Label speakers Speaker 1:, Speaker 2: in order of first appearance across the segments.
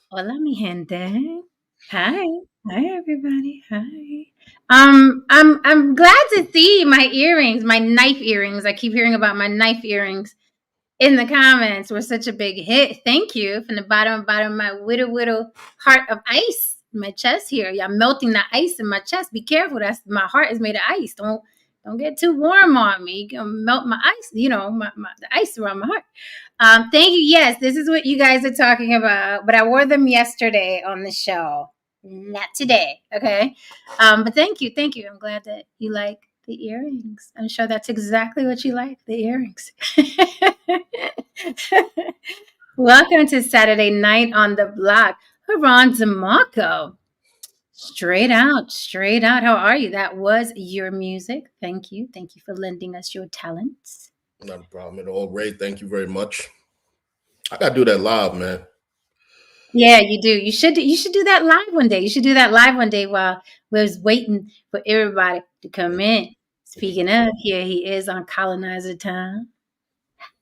Speaker 1: Hola, mi gente. Hi. Hi, everybody. Hi. I'm glad to see my earrings, my knife earrings. I keep hearing about my knife earrings in the comments were such a big hit. Thank you from the bottom of my little heart of ice in my chest here. Y'all melting the ice in my chest. Be careful. That's my heart is made of ice. Don't get too warm on me. You can melt my ice, the ice around my heart. Thank you. Yes, this is what you guys are talking about. But I wore them yesterday on the show. Not today. Okay. But thank you. I'm glad that you like the earrings. I'm sure that's exactly what you like, the earrings. Welcome to Saturday Night on the Block. Haran Demarco. Straight out, straight out. How are you? That was your music. Thank you. Thank you for lending us your talents.
Speaker 2: Not a problem at all. Ray, thank you very much. I gotta do that live, man.
Speaker 1: Yeah, you do. You should do that live one day. You should do that live one day while we was waiting for everybody to come in. Speaking of, here he is on colonizer time.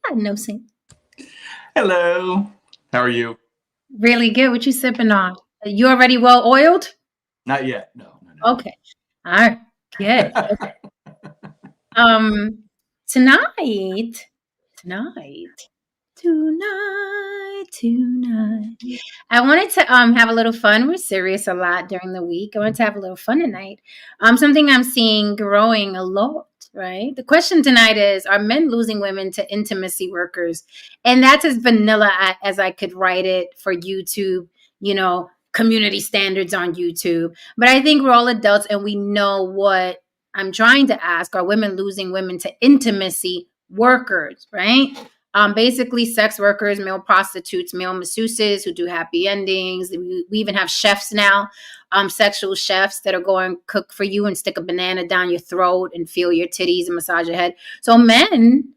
Speaker 1: I know sing.
Speaker 3: Hello. How are you?
Speaker 1: Really good. What you sipping on? You already well oiled?
Speaker 3: Not yet. No.
Speaker 1: Okay. All right. Good. Okay. Um, tonight, tonight, tonight. I wanted to have a little fun. We're serious a lot during the week. I wanted to have a little fun tonight. Something I'm seeing growing a lot. Right. The question tonight is: are men losing women to intimacy workers? And that's as vanilla as I could write it for YouTube. Community standards on YouTube. But I think we're all adults and we know what I'm trying to ask. Are women losing women to intimacy workers, right? Basically sex workers, male prostitutes, male masseuses who do happy endings. We even have chefs now, sexual chefs that are going cook for you and stick a banana down your throat and feel your titties and massage your head. So men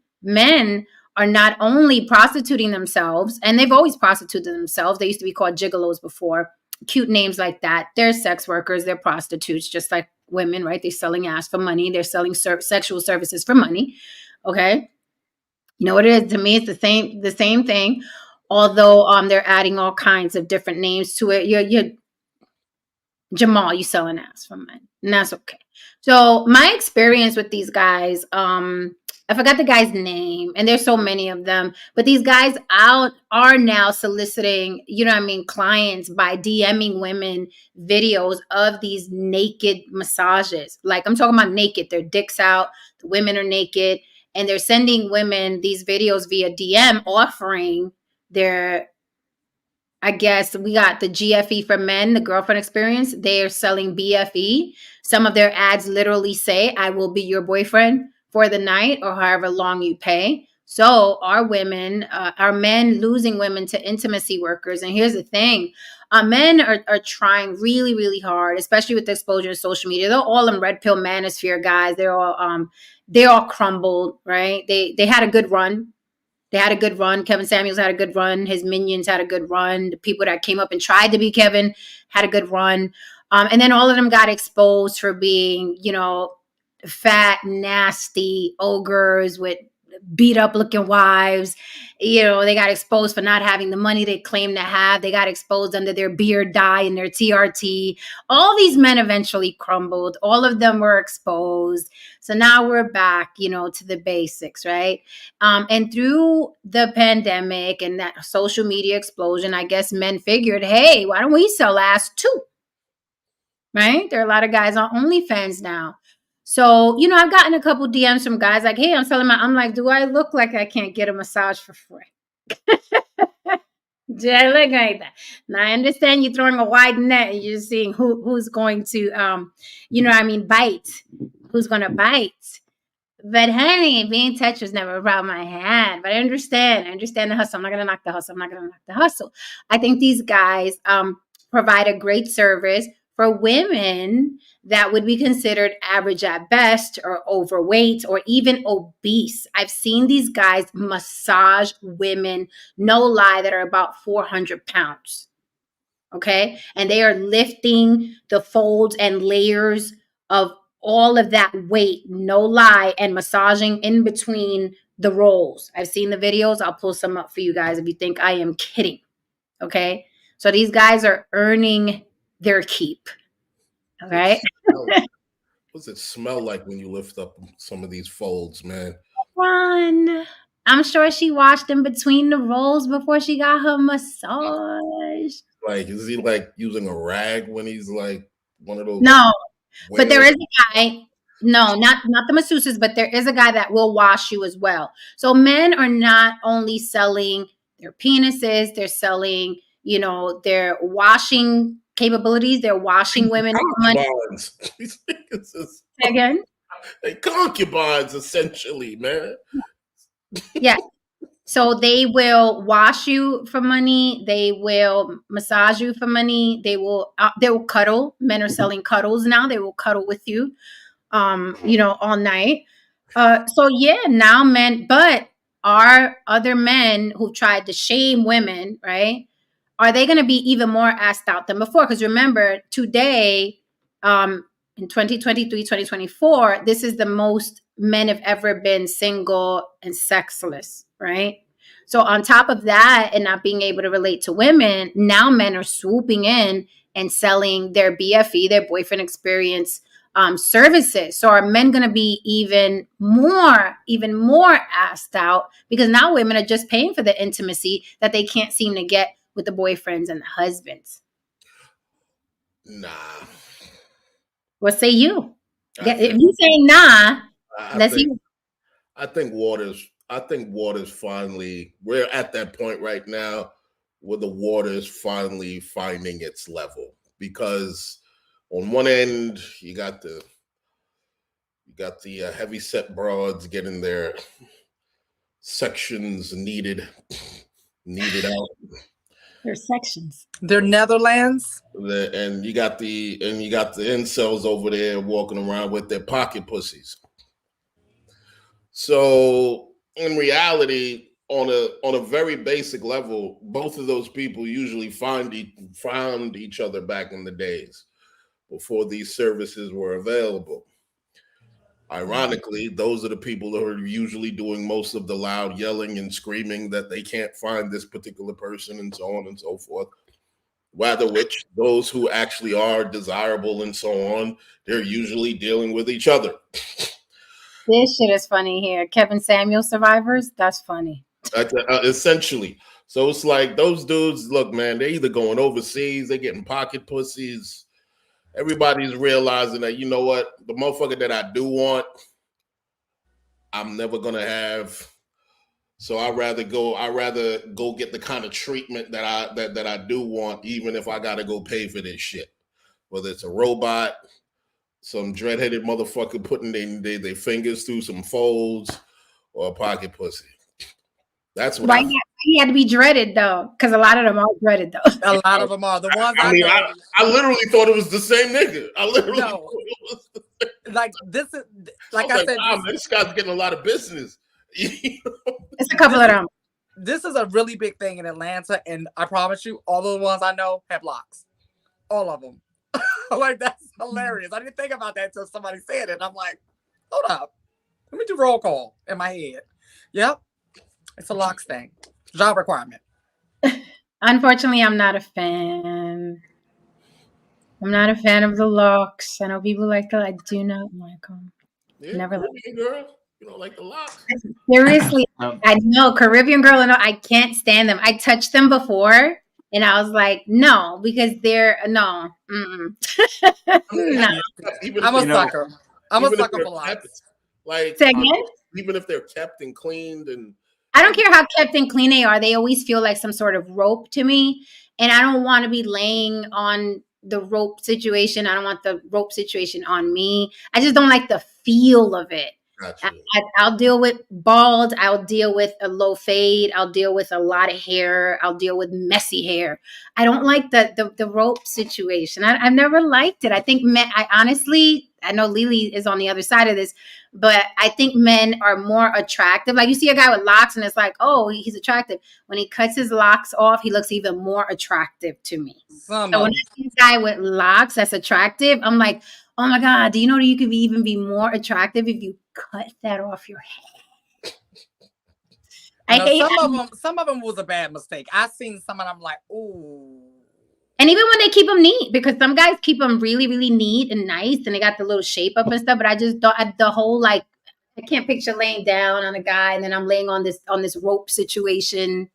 Speaker 1: are not only prostituting themselves, and they've always prostituted themselves. They used to be called gigolos before. Cute names like that. They're sex workers, they're prostitutes, just like women, right? They're selling ass for money. They're selling sexual services for money. Okay. You know what it is? To me, it's the same thing. Although they're adding all kinds of different names to it. You're Jamal, you selling ass for men. And that's okay. So my experience with these guys, I forgot the guy's name, and there's so many of them, but these guys out are now soliciting, clients by DMing women videos of these naked massages. Like I'm talking about naked, their dicks out, the women are naked, and they're sending women these videos via DM offering their I guess we got the GFE for men, the girlfriend experience. They are selling BFE. Some of their ads literally say, I will be your boyfriend for the night or however long you pay. So are men losing women to intimacy workers? And here's the thing. Men are trying really, really hard, especially with the exposure to social media. They're all in red pill manosphere, guys. They're all crumbled, right? They had a good run. They had a good run. Kevin Samuels had a good run. His minions had a good run. The people that came up and tried to be Kevin had a good run. And then all of them got exposed for being, fat, nasty ogres with beat up looking wives. They got exposed for not having the money they claim to have. They got exposed under their beard dye and their TRT. All these men eventually crumbled. All of them were exposed. So now we're back, to the basics, right? And through the pandemic and that social media explosion, I guess men figured, hey, why don't we sell ass too? Right? There are a lot of guys on OnlyFans now. So, I've gotten a couple DMs from guys like, hey, I'm like, do I look like I can't get a massage for free? Do I look like that? Now I understand you're throwing a wide net and you're seeing who's going to, bite. Who's going to bite? But honey, being touched was never a problem I had. But I understand the hustle. I'm not gonna knock the hustle. I think these guys provide a great service for women that would be considered average at best or overweight or even obese. I've seen these guys massage women, no lie, that are about 400 pounds. Okay. And they are lifting the folds and layers of all of that weight, no lie, and massaging in between the rolls. I've seen the videos. I'll pull some up for you guys if you think I am kidding. Okay. So these guys are earning their keep. Okay.
Speaker 2: What's it smell like when you lift up some of these folds, man?
Speaker 1: Run. I'm sure she washed in between the rolls before she got her massage.
Speaker 2: Like, is he like using a rag when he's like one of those?
Speaker 1: No, but there
Speaker 2: whales?
Speaker 1: is a guy. No, not the masseuses, but there is a guy that will wash you as well. So men are not only selling their penises, they're selling, their washing capabilities. They're washing women for money.
Speaker 2: Concubines. These niggas is
Speaker 1: Again,
Speaker 2: they concubines, essentially, man.
Speaker 1: yeah. So they will wash you for money. They will massage you for money. They will cuddle. Men are selling cuddles now. They will cuddle with you, all night. So yeah, now men, but are other men who tried to shame women, right? Are they going to be even more asked out than before? Because remember, today, in 2023, 2024, this is the most men have ever been single and sexless, right? So on top of that, and not being able to relate to women, now men are swooping in and selling their BFE, their boyfriend experience services. So are men going to be even more asked out because now women are just paying for the intimacy that they can't seem to get with the boyfriends and the husbands?
Speaker 2: Nah.
Speaker 1: What say you? If you say nah, let's hear.
Speaker 2: I think water's finally, we're at that point right now where the water is finally finding its level, because on one end you got the heavy set broads getting their sections needed out.
Speaker 1: Their sections.
Speaker 4: They're Netherlands.
Speaker 2: And you got the incels over there walking around with their pocket pussies. So in reality, on a very basic level, both of those people usually found each other back in the days before these services were available. Ironically, those are the people who are usually doing most of the loud yelling and screaming that they can't find this particular person and so on and so forth. Rather, which those who actually are desirable and so on, they're usually dealing with each other.
Speaker 1: This shit is funny here. Kevin Samuel survivors, that's funny.
Speaker 2: Essentially. So it's like those dudes, look, man, they're either going overseas, they're getting pocket pussies. Everybody's realizing that, you know what, the motherfucker that I do want, I'm never gonna have. So I'd rather go get the kind of treatment that I do want, even if I gotta go pay for this shit. Whether it's a robot, some dreadheaded motherfucker putting their fingers through some folds, or a pocket pussy. That's what
Speaker 1: he had to be dreaded though, because a lot of them are dreaded though.
Speaker 4: A lot of them are the ones.
Speaker 2: I literally thought it was the same nigga. I literally
Speaker 4: thought it was like this is like I said.
Speaker 2: This guy's getting a lot of business.
Speaker 1: It's a couple of them.
Speaker 4: This is a really big thing in Atlanta, and I promise you, all the ones I know have locks. All of them. Like, that's hilarious. I didn't think about that until somebody said it. I'm like, hold up, let me do roll call in my head. Yep, it's a locks thing. Job requirement.
Speaker 1: Unfortunately, I'm not a fan. I'm not a fan of the locks. I know people like that. I do not like them. Never like
Speaker 2: them. Girl, you don't like the locks?
Speaker 1: Seriously, I know Caribbean girl. No, I can't stand them. I touched them before, and I was like, no, because they're no. No.
Speaker 4: I'm a sucker. I'm a sucker for locks.
Speaker 2: Like,
Speaker 1: say again?
Speaker 2: Even if they're kept and cleaned, and
Speaker 1: I don't care how kept and clean they are. They always feel like some sort of rope to me, and I don't want to be laying on the rope situation. I don't want the rope situation on me. I just don't like the feel of it.
Speaker 2: Gotcha.
Speaker 1: I'll deal with bald. I'll deal with a low fade. I'll deal with a lot of hair. I'll deal with messy hair. I don't like the rope situation. I've never liked it. I think men, I know Lily is on the other side of this, but I think men are more attractive. Like, you see a guy with locks and it's like, oh, he's attractive. When he cuts his locks off, he looks even more attractive to me. So when I see a guy with locks that's attractive, I'm like, oh my God, do you know that you could even be more attractive if you cut that off your head?
Speaker 4: Some of them was a bad mistake. I seen some and I'm like, ooh.
Speaker 1: And even when they keep them neat, because some guys keep them really, really neat and nice, and they got the little shape up and stuff. But I just don't. The whole like, I can't picture laying down on a guy and then I'm laying on this rope situation.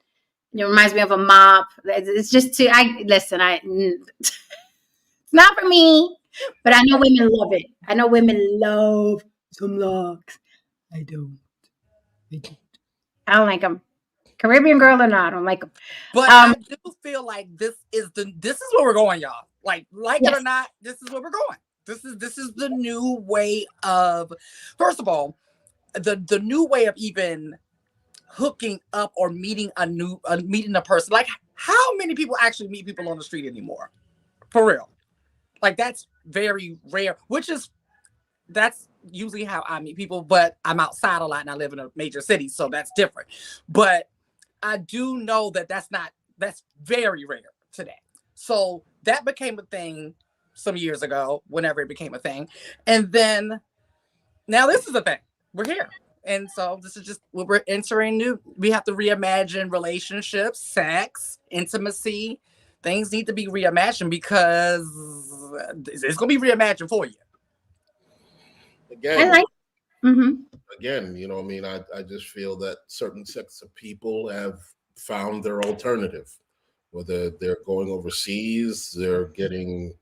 Speaker 1: It reminds me of a mop. It's just too. It's not for me. But I know women love it. I know women love some locks. I don't. I don't like them. Caribbean girl or not, I don't like them.
Speaker 4: But I do feel like this is where we're going, y'all. Like yes. It or not, this is where we're going. This is the new way of, first of all, the new way of even hooking up or meeting a person. Like, how many people actually meet people on the street anymore? For real. Like, that's very rare, that's usually how I meet people, but I'm outside a lot and I live in a major city, so that's different. But I do know that's very rare today. So that became a thing some years ago, whenever it became a thing. And then now this is a thing. We're here. And so this is just what we're entering new. We have to reimagine relationships, sex, intimacy. Things need to be reimagined because it's going to be reimagined for you.
Speaker 2: Again, again, you know, I mean, I just feel that certain sects of people have found their alternative. Whether they're going overseas, they're getting,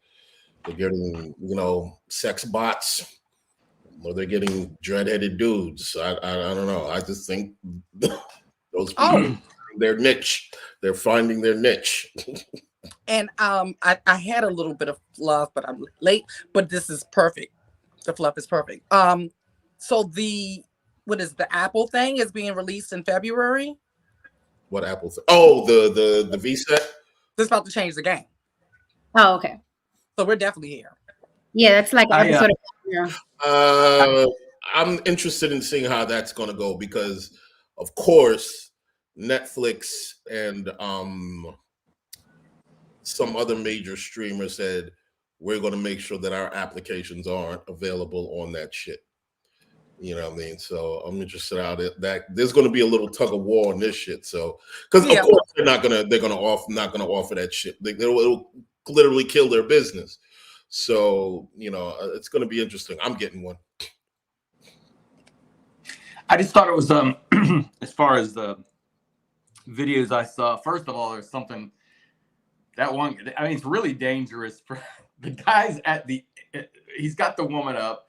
Speaker 2: you know, sex bots, or they're getting dread-headed dudes. I don't know. I just think those people, their niche. They're finding their niche.
Speaker 4: And I had a little bit of fluff, but I'm late. But this is perfect. The fluff is perfect. So the Apple thing is being released in February.
Speaker 2: What Apple thing? Oh, the V-Set?
Speaker 4: This is about to change the game.
Speaker 1: Oh, okay.
Speaker 4: So we're definitely here.
Speaker 1: Yeah, that's like an episode of
Speaker 2: I'm interested in seeing how that's going to go because, of course, Netflix and some other major streamer said, we're going to make sure that our applications aren't available on that shit. You know what I mean? So I'm interested out that there's going to be a little tug of war on this shit. So, because of course they're not going to offer that shit. It'll literally kill their business. So, you know, it's going to be interesting. I'm getting one.
Speaker 3: I just thought it was as far as the videos I saw. First of all, there's something that one. I mean, it's really dangerous for the guys he's got the woman up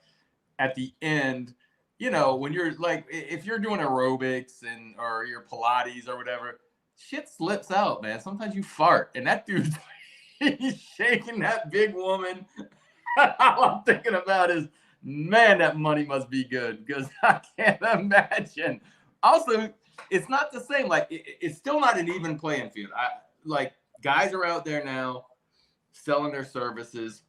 Speaker 3: at the end, you know, when you're like, if you're doing aerobics or your Pilates or whatever, shit slips out, man. Sometimes you fart and that dude's he's shaking that big woman. All I'm thinking about is, man, that money must be good because I can't imagine. Also, it's not the same. Like, it's still not an even playing field. Guys are out there now selling their services,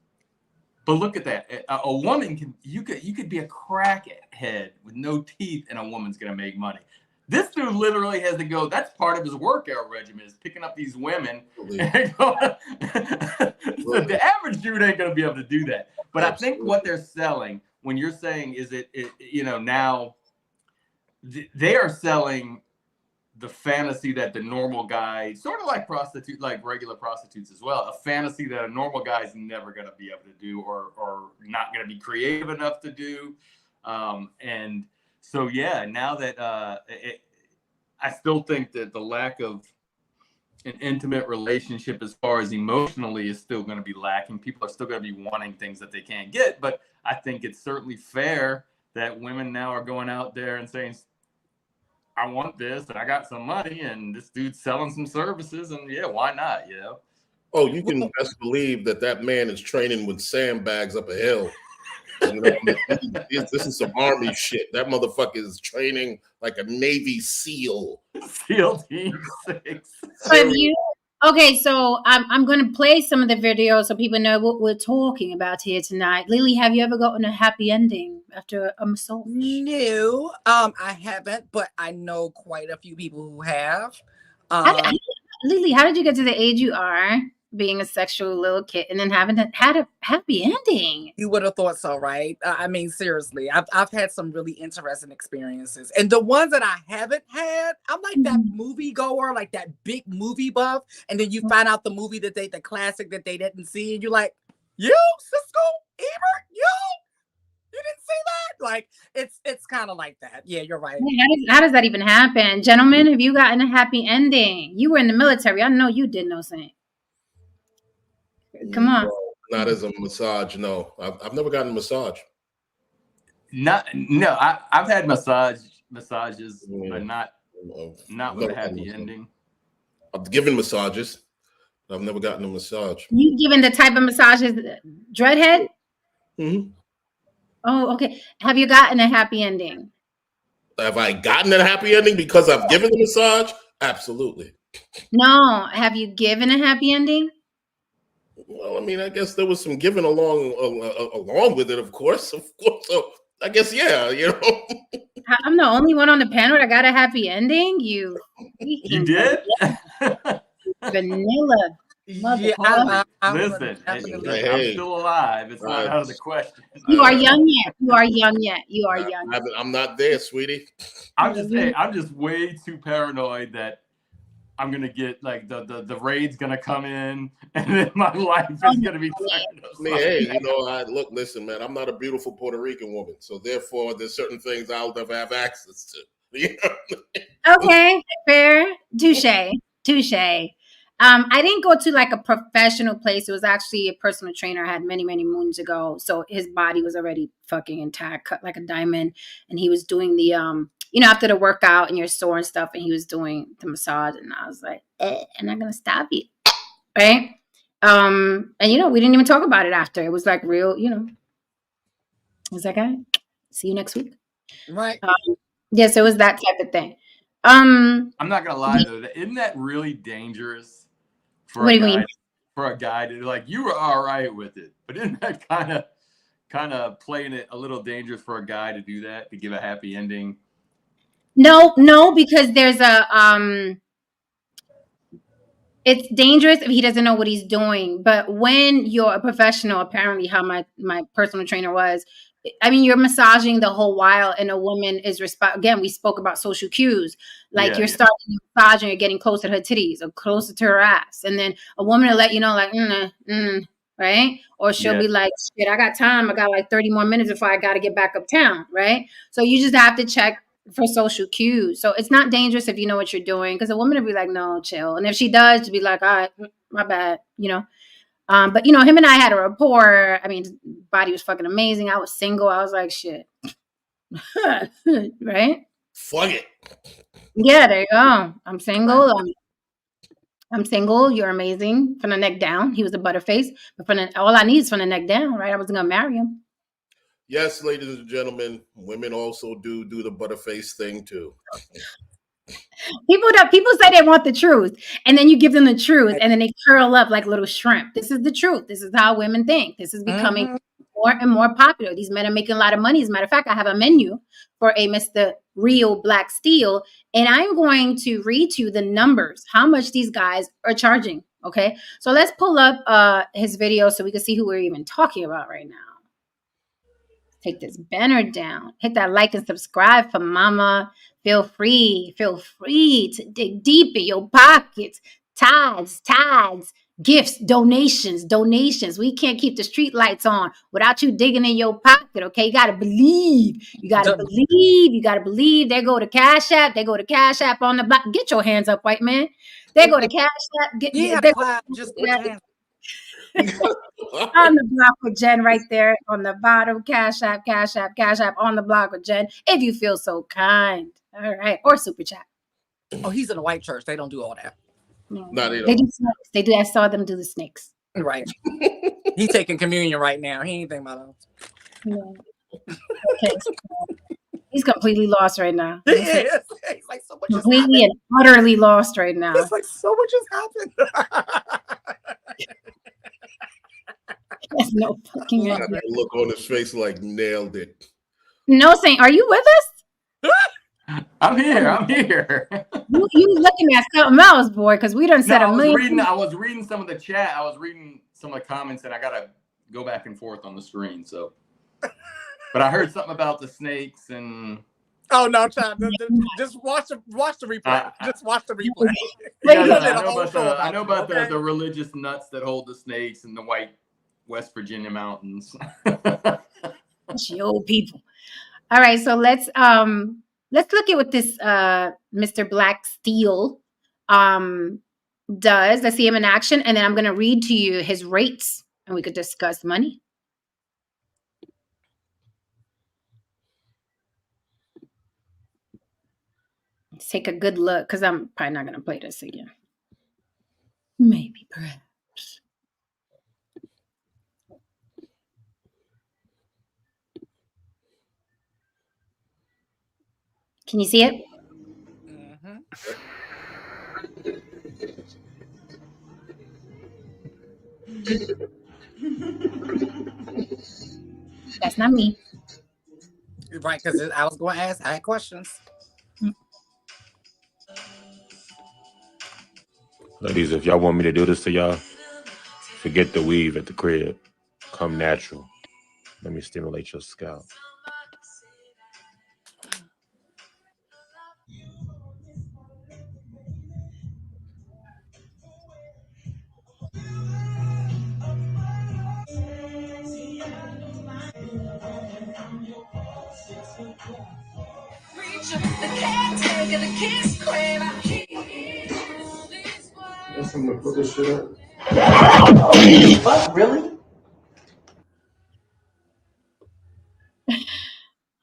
Speaker 3: but look at that. A woman you could be a crackhead with no teeth, and a woman's gonna make money. This dude literally has to go. That's part of his workout regimen, is picking up these women. And so the average dude ain't gonna be able to do that. But I think what they're selling, when you're saying, is it you know, now they are selling the fantasy that the normal guy, sort of like regular prostitutes as well, a fantasy that a normal guy is never going to be able to do or not going to be creative enough to do. And so, yeah, now that I still think that the lack of an intimate relationship as far as emotionally is still going to be lacking. People are still going to be wanting things that they can't get. But I think it's certainly fair that women now are going out there and saying, I want this, and I got some money, and this dude's selling some services, and yeah, why not? You know?
Speaker 2: Oh, you can best believe that man is training with sandbags up a hill. You know, this is some army shit. That motherfucker is training like a Navy SEAL.
Speaker 3: SEAL Team 6.
Speaker 1: Okay, so I'm going to play some of the videos so people know what we're talking about here tonight. Lily, have you ever gotten a happy ending after a massage?
Speaker 4: No, I haven't, but I know quite a few people who have.
Speaker 1: Lily, how did you get to the age you are being a sexual little kid and then having had a happy ending.
Speaker 4: You would have thought so, right? I mean, seriously, I've had some really interesting experiences, and the ones that I haven't had, I'm like that movie goer, like that big movie buff, and then you find out the movie the classic that they didn't see, and you're like, you, Cisco, Ebert, you didn't see that? Like, it's kind of like that. Yeah, you're right.
Speaker 1: How does that even happen? Gentlemen, have you gotten a happy ending? You were in the military. I know you did, no saying. Come on.
Speaker 2: Not as a massage, no. I've never gotten a massage.
Speaker 3: No, I've had massages, but not with a happy ending.
Speaker 2: I've given massages. I've never gotten a massage.
Speaker 1: You given the type of massages, Dreadhead?
Speaker 2: Mm-hmm.
Speaker 1: Oh, okay. Have you gotten a happy ending?
Speaker 2: Have I gotten a happy ending because I've given the massage? Absolutely.
Speaker 1: No. Have you given a happy ending?
Speaker 2: Well, I mean, I guess there was some giving along with it, of course. So I guess, yeah, you know.
Speaker 1: I'm the only one on the panel that got a happy ending. You
Speaker 3: did?
Speaker 1: Vanilla.
Speaker 4: Yeah,
Speaker 3: listen, I'm still alive. It's not out of the question.
Speaker 1: You are young yet. You are young yet. You are young.
Speaker 2: I'm not there, sweetie.
Speaker 3: I'm just way too paranoid that I'm gonna get like the raid's gonna come in, and then my life is gonna be.
Speaker 2: Hey, you know, listen, man. I'm not a beautiful Puerto Rican woman, so therefore, there's certain things I'll never have access to.
Speaker 1: Okay, fair, touche. I didn't go to like a professional place. It was actually a personal trainer I had many moons ago. So his body was already fucking intact, cut like a diamond, and he was doing the after the workout and you're sore and stuff, and he was doing the massage, and I was like, I'm not gonna stop you, right? And we didn't even talk about it after. It was like real, it was like, all right, see you next week,
Speaker 4: right?
Speaker 1: Yes, it was that type of thing.
Speaker 3: I'm not gonna lie though, isn't that really dangerous for a guy to like? You were all right with it, but isn't that kind of playing it a little dangerous for a guy to do that, to give a happy ending?
Speaker 1: No, because there's it's dangerous if he doesn't know what he's doing. But when you're a professional, apparently how my personal trainer was, I mean, you're massaging the whole while, and a woman is again, we spoke about social cues. Like you're starting to massage and you're getting closer to her titties or closer to her ass. And then a woman will let you know, like, right? Or she'll be like, shit, I got time. I got like 30 more minutes before I got to get back uptown, right? So you just have to check for social cues. So it's not dangerous if you know what you're doing, because a woman will be like, no, chill. And if she does, she'll be like, all right, my bad, But him and I had a rapport. I mean, his body was fucking amazing. I was single. I was like, shit. Right?
Speaker 2: Fuck it.
Speaker 1: Yeah, there you go. I'm single. I'm single. You're amazing. From the neck down. He was a butterface. But all I need is from the neck down, right? I wasn't gonna marry him.
Speaker 2: Yes, ladies and gentlemen, women also do the butterface thing too.
Speaker 1: People say they want the truth, and then you give them the truth, and then they curl up like little shrimp. This is the truth. This is how women think. This is becoming more and more popular. These men are making a lot of money. As a matter of fact, I have a menu for a Mr. Real Black Steel, and I'm going to read to you the numbers, how much these guys are charging. Okay, so let's pull up his video so we can see who we're even talking about right now. Take this banner down. Hit that like and subscribe for mama. Feel free to dig deep in your pockets. Tithes, gifts, donations. We can't keep the street lights on without you digging in your pocket, okay? You got to believe. You got to believe. There go to Cash App. On the block. Get your hands up, white man. There go to Cash App.
Speaker 4: Just put your hands
Speaker 1: on the block with Jen right there on the bottom. Cash App on the block with Jen, if you feel so kind. All right, or super chat.
Speaker 4: Oh, he's in a white church. They don't do all that.
Speaker 2: No, they don't.
Speaker 1: They do snakes. They do. I saw them do the snakes.
Speaker 4: Right. He's taking communion right now. He ain't thinking about us.
Speaker 1: No. Okay. He's completely lost right now.
Speaker 4: He is. He's like, so much
Speaker 1: completely and utterly lost right now.
Speaker 4: It's like, so much has happened.
Speaker 1: There's no fucking
Speaker 2: look on his face like nailed it.
Speaker 1: No, Saint, are you with us?
Speaker 3: I'm here.
Speaker 1: Yes, You looking at something else, boy? Because we done
Speaker 3: No,
Speaker 1: said a million.
Speaker 3: I was reading some of the chat. I was reading some of the comments, and I gotta go back and forth on the screen. So, but I heard something about the snakes and.
Speaker 4: Oh no, child! Just watch the replay. Just watch the replay.
Speaker 3: I know about the religious nuts that hold the snakes in the white West Virginia mountains.
Speaker 1: Old people. All right, so let's look at what this Mr. Black Steel does. Let's see him in action, and then I'm going to read to you his rates, and we could discuss money. Let's take a good look, because I'm probably not going to play this again. Maybe, perhaps. Can you see it?
Speaker 4: Mm-hmm.
Speaker 1: That's not me.
Speaker 4: Right, because I was going to ask. I had questions.
Speaker 5: Ladies, if y'all want me to do this to y'all, forget the weave at the crib. Come natural. Let me stimulate your scalp. Put this shit up.
Speaker 6: What? Really?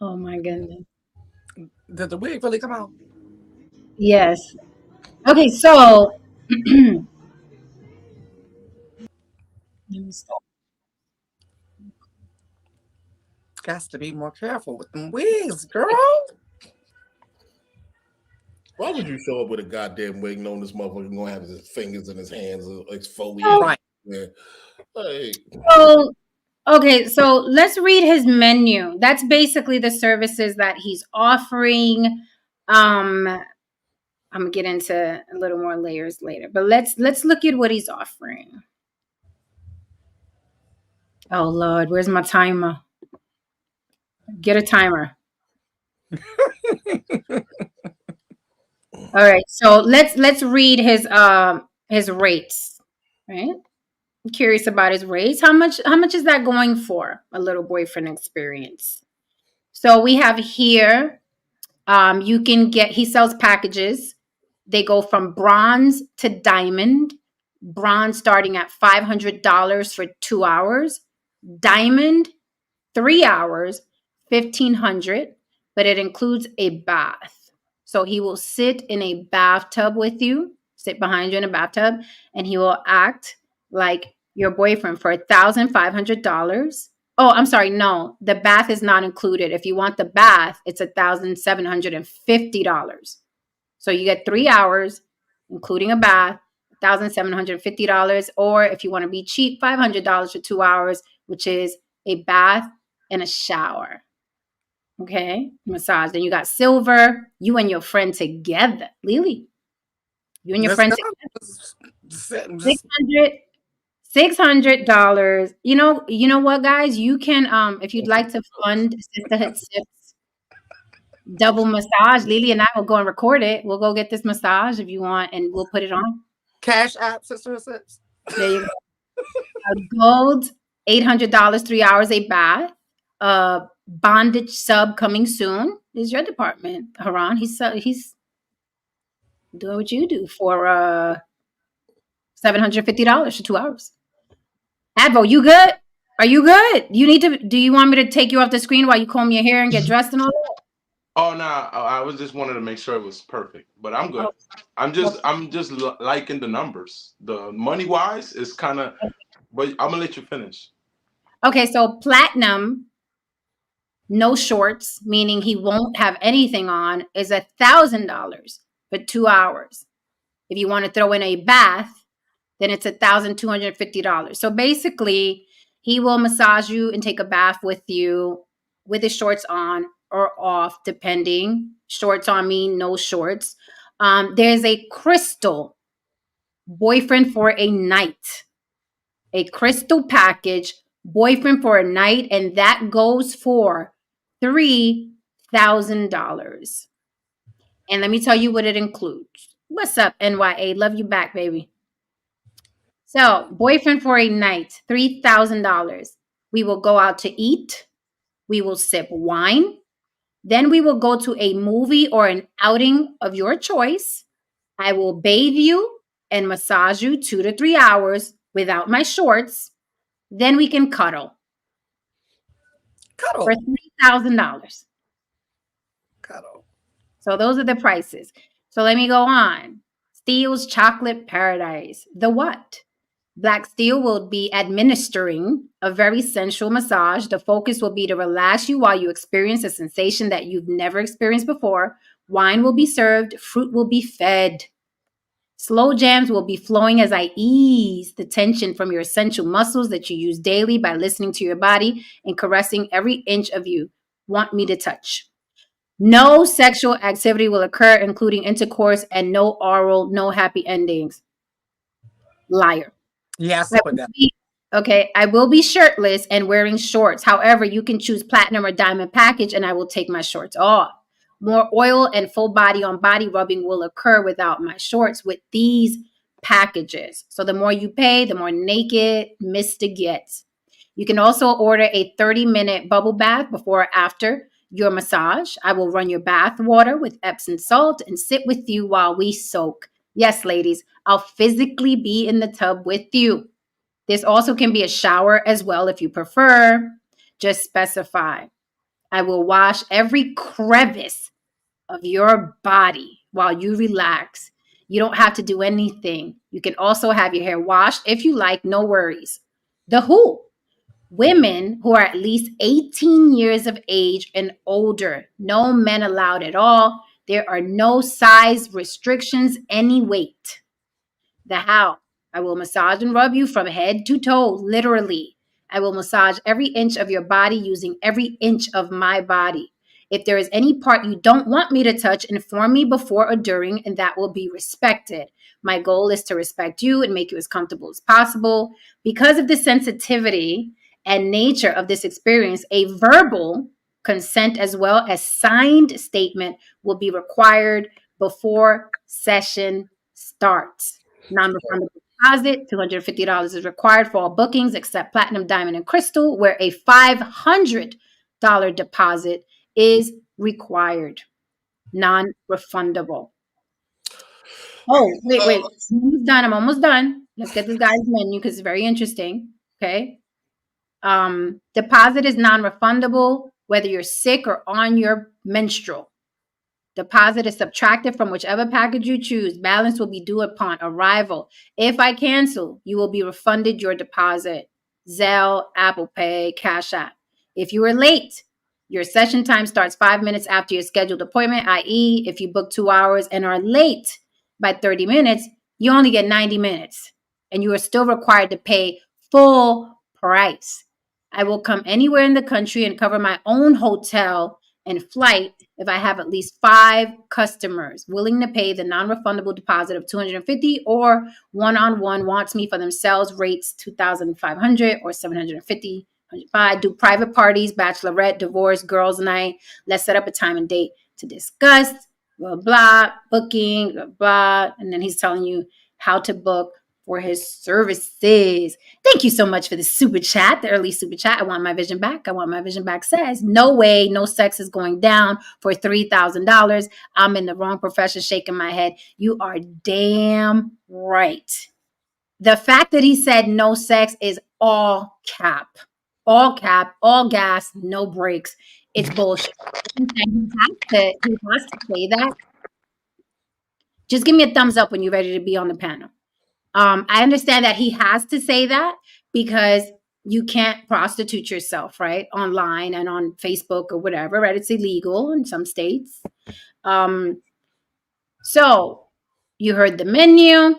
Speaker 1: Oh my goodness.
Speaker 4: Did the wig really come out?
Speaker 1: Yes. Okay, so let me stop.
Speaker 4: Got to be more careful with them wigs, girl.
Speaker 2: Why would you show up with a goddamn wig knowing this motherfucker gonna have his fingers in his hands exfoliating?
Speaker 1: Oh.
Speaker 4: Right.
Speaker 2: Yeah. Hey.
Speaker 1: So, okay, so let's read his menu. That's basically the services that he's offering. I'm gonna get into a little more layers later, but let's look at what he's offering. Oh Lord, where's my timer? Get a timer. All right, so let's read his rates, right? I'm curious about his rates. How much is that going for? A little boyfriend experience. So we have here, you can get, he sells packages. They go from bronze to diamond. Bronze starting at $500 for 2 hours. Diamond, 3 hours, $1,500, but it includes a bath. So he will sit in a bathtub with you, sit behind you in a bathtub, and he will act like your boyfriend for $1,500. Oh, I'm sorry. No, the bath is not included. If you want the bath, it's $1,750. So you get 3 hours, including a bath, $1,750. Or if you want to be cheap, $500 for 2 hours, which is a bath and a shower. Okay, massage. Then you got silver. You and your friend together, Lily. You and your friend together. $600. You know what, guys? You can, if you'd like to fund Sisterhood Sips double massage, Lily and I will go and record it. We'll go get this massage if you want, and we'll put it on.
Speaker 4: Cash App, Sisterhood Sips.
Speaker 1: There you go. A gold, $800, 3 hours, a bath. Bondage sub coming soon. Is your department, Haran? He's doing what you do for $750 for 2 hours. Advo, you good? Are you good? Do you want me to take you off the screen while you comb your hair and get dressed and all that?
Speaker 7: Oh no, I was just wanted to make sure it was perfect, but I'm good. I'm just liking the numbers. The money wise is kind of, but I'm gonna let you finish.
Speaker 1: Okay, so platinum, no shorts, meaning he won't have anything on, is $1,000 for 2 hours. If you want to throw in a bath, then it's $1,250. So basically, he will massage you and take a bath with you with his shorts on or off, depending. Shorts on mean no shorts. There's a crystal boyfriend for a night, a crystal package boyfriend for a night, and that goes for $3,000. And let me tell you what it includes. What's up, NYA? Love you back, baby. So, boyfriend for a night, $3,000. We will go out to eat. We will sip wine. Then we will go to a movie or an outing of your choice. I will bathe you and massage you 2 to 3 hours without my shorts. Then we can cuddle
Speaker 4: Cuddle.
Speaker 1: for $3,000.
Speaker 4: Cuddle.
Speaker 1: So those are the prices. So let me go on. Steel's Chocolate Paradise. The what? Black Steel will be administering a very sensual massage. The focus will be to relax you while you experience a sensation that you've never experienced before. Wine will be served. Fruit will be fed. Slow jams will be flowing as I ease the tension from your essential muscles that you use daily by listening to your body and caressing every inch of you want me to touch. No sexual activity will occur, including intercourse, and no oral, no happy endings. Liar.
Speaker 4: Yes, put that.
Speaker 1: Okay, I will be shirtless and wearing shorts. However, you can choose platinum or diamond package, and I will take my shorts off. More oil and full body on body rubbing will occur without my shorts with these packages. So the more you pay, the more naked Mr. gets. You can also order a 30-minute bubble bath before or after your massage. I will run your bath water with Epsom salt and sit with you while we soak. Yes, ladies, I'll physically be in the tub with you. This also can be a shower as well if you prefer. Just specify. I will wash every crevice of your body while you relax. You don't have to do anything. You can also have your hair washed if you like, no worries. The who? Women who are at least 18 years of age and older. No men allowed at all. There are no size restrictions, any weight. The how? I will massage and rub you from head to toe, literally. I will massage every inch of your body using every inch of my body. If there is any part you don't want me to touch, inform me before or during, and that will be respected. My goal is to respect you and make you as comfortable as possible. Because of the sensitivity and nature of this experience, a verbal consent as well as signed statement will be required before session starts. Non-refundable deposit, $250 is required for all bookings except platinum, diamond, and crystal, where a $500 deposit is required. Non-refundable. Oh, wait. I'm almost done. Let's get this guy's menu because it's very interesting. Okay. Deposit is non-refundable, whether you're sick or on your menstrual. Deposit is subtracted from whichever package you choose. Balance will be due upon arrival. If I cancel, you will be refunded your deposit. Zelle, Apple Pay, Cash App. If you are late, your session time starts 5 minutes after your scheduled appointment, i.e., if you book 2 hours and are late by 30 minutes, you only get 90 minutes, and you are still required to pay full price. I will come anywhere in the country and cover my own hotel and flight if I have at least 5 customers willing to pay the non-refundable deposit of $250 or one-on-one wants me for themselves, rates $2,500 or $750. Do private parties, bachelorette, divorce, girls' night. Let's set up a time and date to discuss, blah, blah, booking, blah, blah. And then he's telling you how to book for his services. Thank you so much for the super chat, the early super chat. I want my vision back. I want my vision back says, no way, no sex is going down for $3,000. I'm in the wrong profession, shaking my head. You are damn right. The fact that he said no sex is all cap, all gas, no brakes. It's bullshit. He has to say that. Just give me a thumbs up when you're ready to be on the panel. I understand that he has to say that because you can't prostitute yourself, right? Online and on Facebook or whatever, right? It's illegal in some states. So you heard the menu.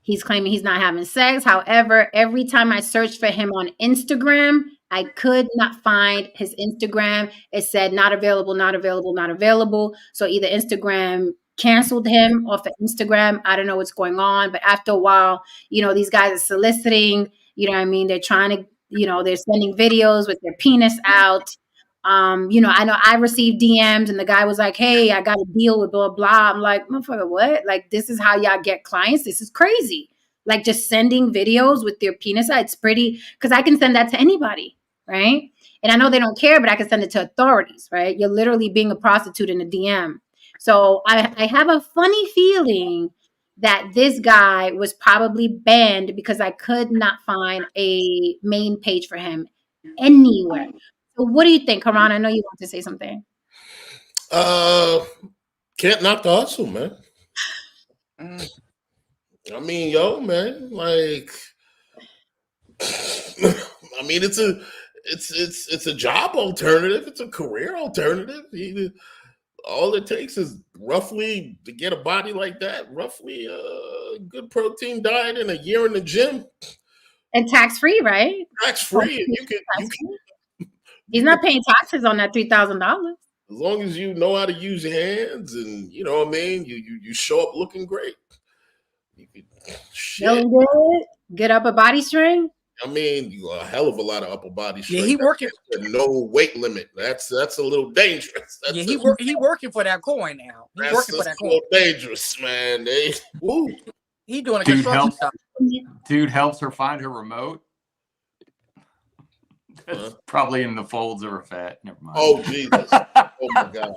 Speaker 1: He's claiming he's not having sex. However, every time I searched for him on Instagram, I could not find his Instagram. It said not available, not available, not available. So either Instagram canceled him off of Instagram. I don't know what's going on, but after a while, these guys are soliciting, what I mean? They're trying to, they're sending videos with their penis out. I know I received DMs and the guy was like, hey, I got a deal with blah, blah. I'm like, motherfucker, what? Like, this is how y'all get clients? This is crazy. Like, just sending videos with their penis out. It's pretty, because I can send that to anybody, right? And I know they don't care, but I can send it to authorities, right? You're literally being a prostitute in a DM. So I have a funny feeling that this guy was probably banned because I could not find a main page for him anywhere. So what do you think, Karan? I know you want to say something.
Speaker 2: Can't knock the hustle, man. I mean, yo, man, like, I mean, it's a job alternative. It's a career alternative. All it takes is roughly to get a body like that, roughly a good protein diet and a year in the gym.
Speaker 1: And tax-free, right?
Speaker 2: Tax-free.
Speaker 1: He's not paying taxes on that $3,000.
Speaker 2: As long as you know how to use your hands and you know what I mean, you show up looking great. You could
Speaker 1: Feeling good, get up a body string.
Speaker 2: I mean, a hell of a lot of upper body strength.
Speaker 4: Yeah, he working
Speaker 2: no weight limit. That's a little dangerous.
Speaker 4: He working for that coin now. He's working for that coin.
Speaker 2: That's a little dangerous, man.
Speaker 4: He doing a construction stuff.
Speaker 3: Dude helps her find her remote. That's probably in the folds of her fat. Never mind.
Speaker 2: Oh Jesus! Oh my God!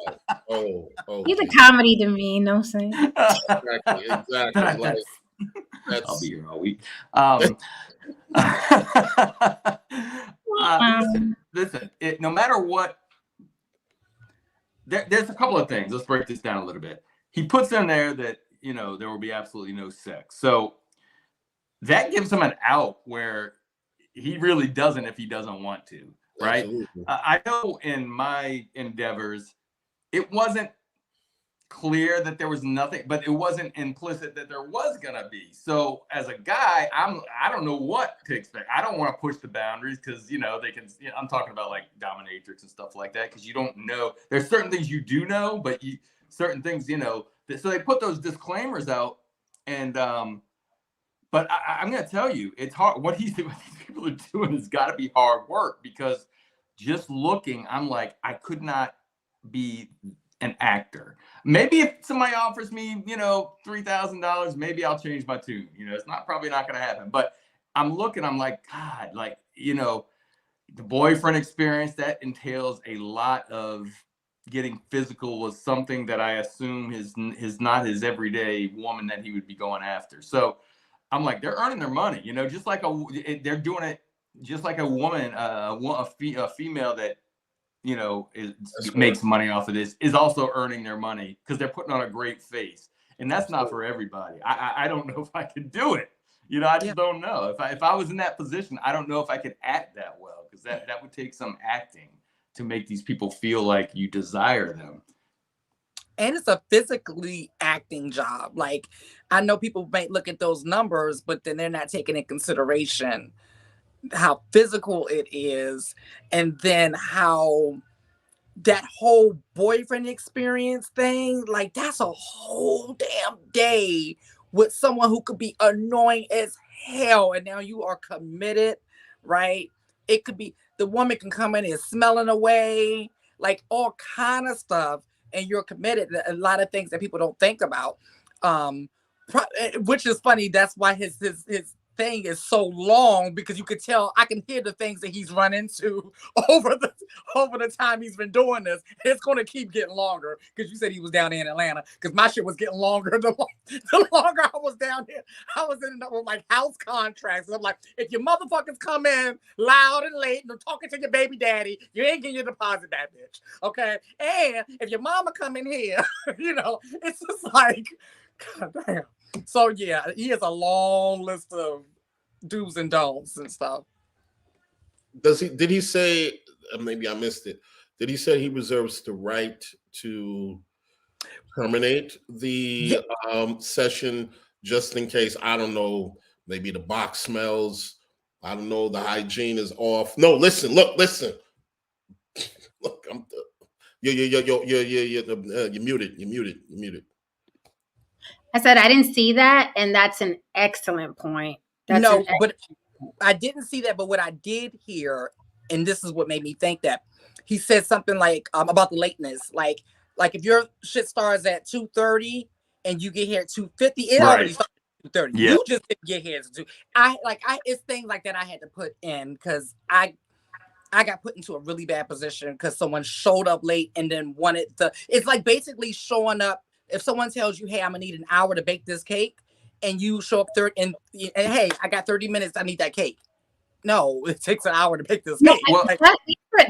Speaker 2: Oh.
Speaker 1: He's a comedy to me. No saying.
Speaker 2: Exactly. Like,
Speaker 3: I'll be here all week. Listen, no matter what, there's a couple of things. Let's break this down a little bit. He puts in there that there will be absolutely no sex, so that gives him an out where he really doesn't if he doesn't want to, right? I know in my endeavors, it wasn't clear that there was nothing, but it wasn't implicit that there was gonna be. So as a guy, I don't know what to expect. I don't want to push the boundaries because they can. I'm talking about like dominatrix and stuff like that because you don't know. There's certain things you do know, but certain things so they put those disclaimers out, and but I'm gonna tell you, it's hard. What these people are doing has got to be hard work because just looking, I'm like, I could not be an actor. Maybe if somebody offers me, $3,000, maybe I'll change my tune. It's probably not going to happen. But I'm looking, I'm like, God, like, the boyfriend experience that entails a lot of getting physical was something that I assume is not his everyday woman that he would be going after. So I'm like, they're earning their money, just like they're doing it just like a woman, a female that makes money off of this is also earning their money because they're putting on a great face, and that's not for everybody. I don't know if I could do it. I just don't know. If I was in that position, I don't know if I could act that well because that would take some acting to make these people feel like you desire them.
Speaker 4: And it's a physically acting job. Like, I know people might look at those numbers, but then they're not taking in consideration how physical it is, and then how that whole boyfriend experience thing, like that's a whole damn day with someone who could be annoying as hell, and now you are committed, right? It could be the woman can come in and smelling away, like all kind of stuff, and you're committed. A lot of things that people don't think about, which is funny. That's why his thing is so long, because you could tell, I can hear the things that he's run into over the time he's been doing this. It's going to keep getting longer because you said he was down there in Atlanta, because my shit was getting longer the longer I was down here. I was ending up with like house contracts. I'm like, if your motherfuckers come in loud and late and talking to your baby daddy, you ain't getting your deposit back, bitch. Okay. And if your mama come in here, it's just like, God damn. So yeah, he has a long list of do's and don'ts and stuff.
Speaker 2: Did he say, maybe I missed it, did he say he reserves the right to terminate the session just in case, I don't know, maybe the box smells, I don't know, the hygiene is off? No, listen. Look, you're muted.
Speaker 1: I said I didn't see that, and that's an excellent point. That's
Speaker 4: No,
Speaker 1: an
Speaker 4: but I didn't see that. But what I did hear, and this is what made me think that he said something like about the lateness, like if your shit starts at 2:30 and you get here at 2:50, it already
Speaker 3: Right.
Speaker 4: started at 2:30.
Speaker 3: Yeah.
Speaker 4: You just didn't get here at 2. It's things like that I had to put in because I got put into a really bad position because someone showed up late and then wanted to. It's like basically showing up. If someone tells you, "Hey, I'm gonna need an hour to bake this cake," and you show up 30 and hey, I got 30 minutes. I need that cake. No, it takes an hour to bake this
Speaker 1: No,
Speaker 4: cake.
Speaker 3: Well,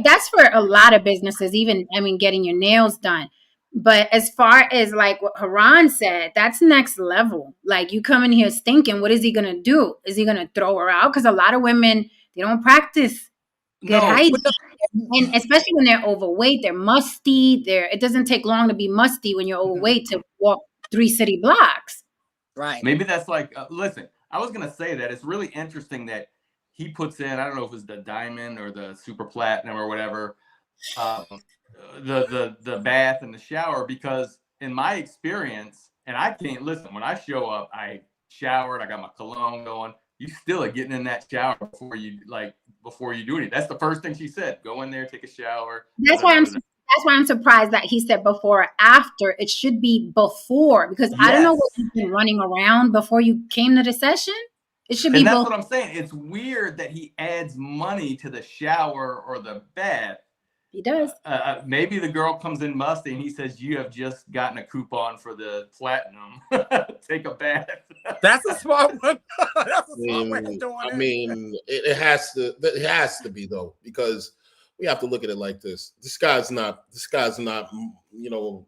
Speaker 1: that's for a lot of businesses, even, I mean, getting your nails done. But as far as like what Haran said, that's next level. Like, you come in here stinking, what is he going to do? Is he going to throw her out? Because a lot of women, they don't practice good
Speaker 3: no,
Speaker 1: hygiene. And especially when they're overweight, they're musty. It doesn't take long to be musty when you're overweight to walk 3 city blocks.
Speaker 4: Right.
Speaker 3: maybe that's like, listen, I was going to say that it's really interesting that he puts in, I don't know if it's the diamond or the super platinum or whatever, the bath and the shower, because in my experience, and I can't listen, when I show up, I showered, I got my cologne going. You still are getting in that shower before you do anything. That's the first thing she said. Go in there, take a shower.
Speaker 1: That's why I'm surprised that he said before or after. It should be before, because I don't know what you've been running around before you came to the session. It should be
Speaker 3: And that's
Speaker 1: both.
Speaker 3: what I'm saying. It's weird that he adds money to the shower or the bath.
Speaker 1: He does.
Speaker 3: Maybe the girl comes in musty and he says, "You have just gotten a coupon for the platinum. Take a bath."
Speaker 4: That's a smart one. That's a smart way of doing it.
Speaker 2: I mean, it has to be though, because we have to look at it like this. This guy's not,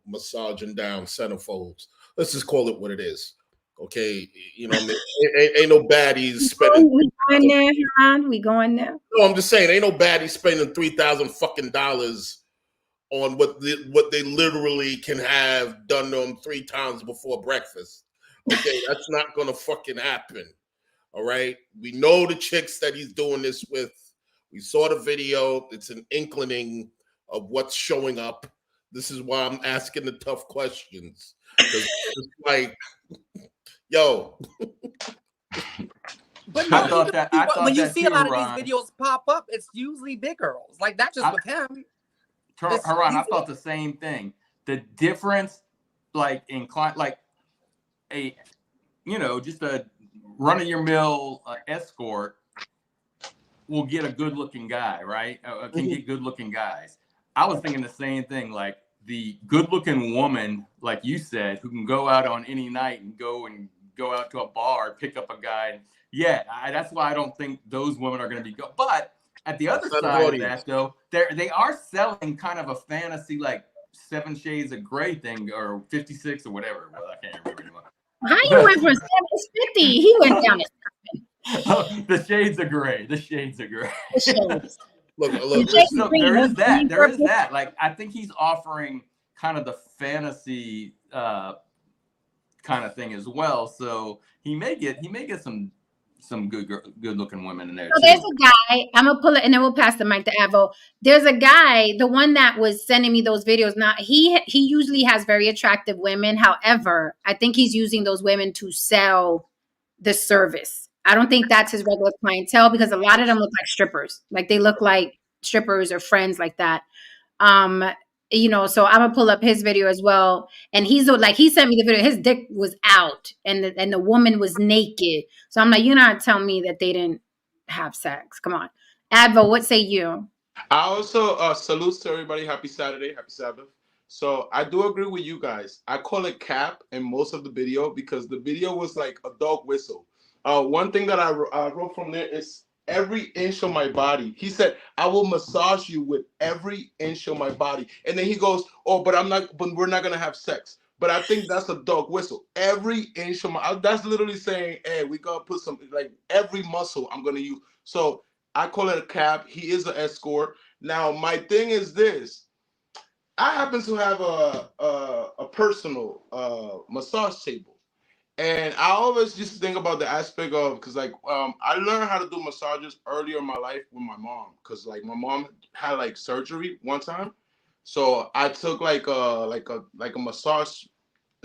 Speaker 2: massaging down centerfolds. Let's just call it what it is. Okay, you know what I mean? Ain't no baddies spending.
Speaker 1: We going there, Haran? We going there?
Speaker 2: No, I'm just saying, ain't no baddies spending $3,000 fucking dollars on what they literally can have done to them 3 times before breakfast. Okay, that's not gonna fucking happen. All right, we know the chicks that he's doing this with. We saw the video. It's an inkling of what's showing up. This is why I'm asking the tough questions. It's like, yo.
Speaker 4: But
Speaker 3: I thought that
Speaker 4: when you see a lot of
Speaker 3: Ron.
Speaker 4: these videos pop up, it's usually big girls. Like, not just with him.
Speaker 3: Haran, I thought the same thing. The difference, like in like just a run-of-your-mill escort will get a good-looking guy, right? Can get good-looking guys. I was thinking the same thing, like the good-looking woman, like you said, who can go out on any night and go out to a bar, pick up a guy. Yeah, that's why I don't think those women are going to be good. But at the other side of that, though, they are selling kind of a fantasy, like 7 Shades of Grey thing, or 56 or whatever. Well, I can't remember anymore.
Speaker 1: How you went from 7 to 50? He went down to
Speaker 3: The Shades of Grey. The Shades of Grey.
Speaker 2: Look.
Speaker 3: So there is that. There is that. Like, I think he's offering kind of the fantasy kind of thing as well. So he may get some good looking women in there.
Speaker 1: So there's a guy, I'm gonna pull it and then we'll pass the mic to Avo. There's a guy, the one that was sending me those videos. Now he usually has very attractive women. However, I think he's using those women to sell the service. I don't think that's his regular clientele, because a lot of them look like strippers. Like, they look like strippers or friends like that. So I'm gonna pull up his video as well. And he's like, he sent me the video. His dick was out, and the woman was naked. So I'm like, you're not telling me that they didn't have sex. Come on, Advo, what say you?
Speaker 7: I also salute to everybody. Happy Saturday, happy Sabbath. So I do agree with you guys. I call it cap in most of the video, because the video was like a dog whistle. One thing that I wrote from there is every inch of my body. He said, "I will massage you with every inch of my body." And then he goes, "Oh, but we're not gonna have sex." But I think that's a dog whistle. Every inch of that's literally saying, "Hey, we gotta put some, like, every muscle I'm gonna use." So I call it a cap. He is an escort. Now my thing is this: I happen to have a personal massage table. And I always just think about the aspect of, because like I learned how to do massages earlier in my life with my mom, because like my mom had like surgery one time, so I took like a massage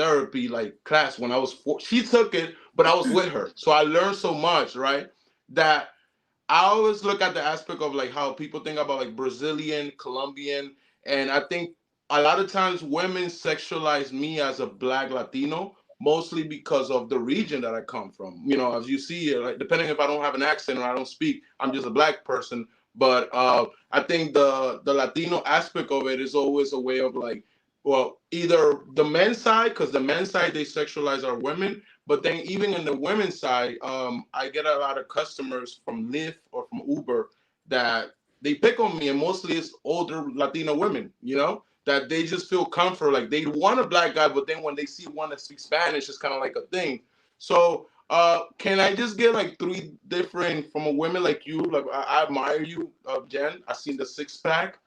Speaker 7: therapy like class when I was 4. She took it, but I was with her, so I learned so much, right? That I always look at the aspect of like how people think about like Brazilian, Colombian, and I think a lot of times women sexualize me as a black Latino, mostly because of the region that I come from. You know, as you see, like depending if I don't have an accent or I don't speak, I'm just a black person. But I think the Latino aspect of it is always a way of like, well, either the men's side, because the men's side they sexualize our women, but then even in the women's side, I get a lot of customers from Lyft or from Uber that they pick on me, and mostly it's older Latino women, you know, that they just feel comfort, like they want a black guy, but then when they see one that speaks Spanish, it's kind of like a thing. So, can I just get like 3 different from a women like you? Like I admire you, Jen. I seen the 6-pack.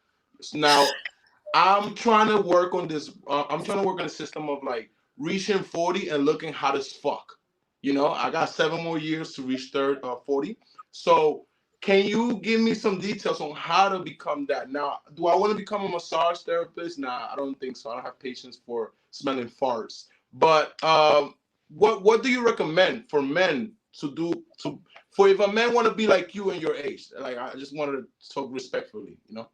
Speaker 7: Now I'm trying to work on this. I'm trying to work on a system of like reaching 40 and looking hot as fuck. You know, I got 7 more years to reach 40. So, can you give me some details on how to become that? Now, do I want to become a massage therapist? Nah, I don't think so. I don't have patience for smelling farts. But what do you recommend for men to do to for if a man want to be like you and your age? Like I just wanted to talk respectfully, you know.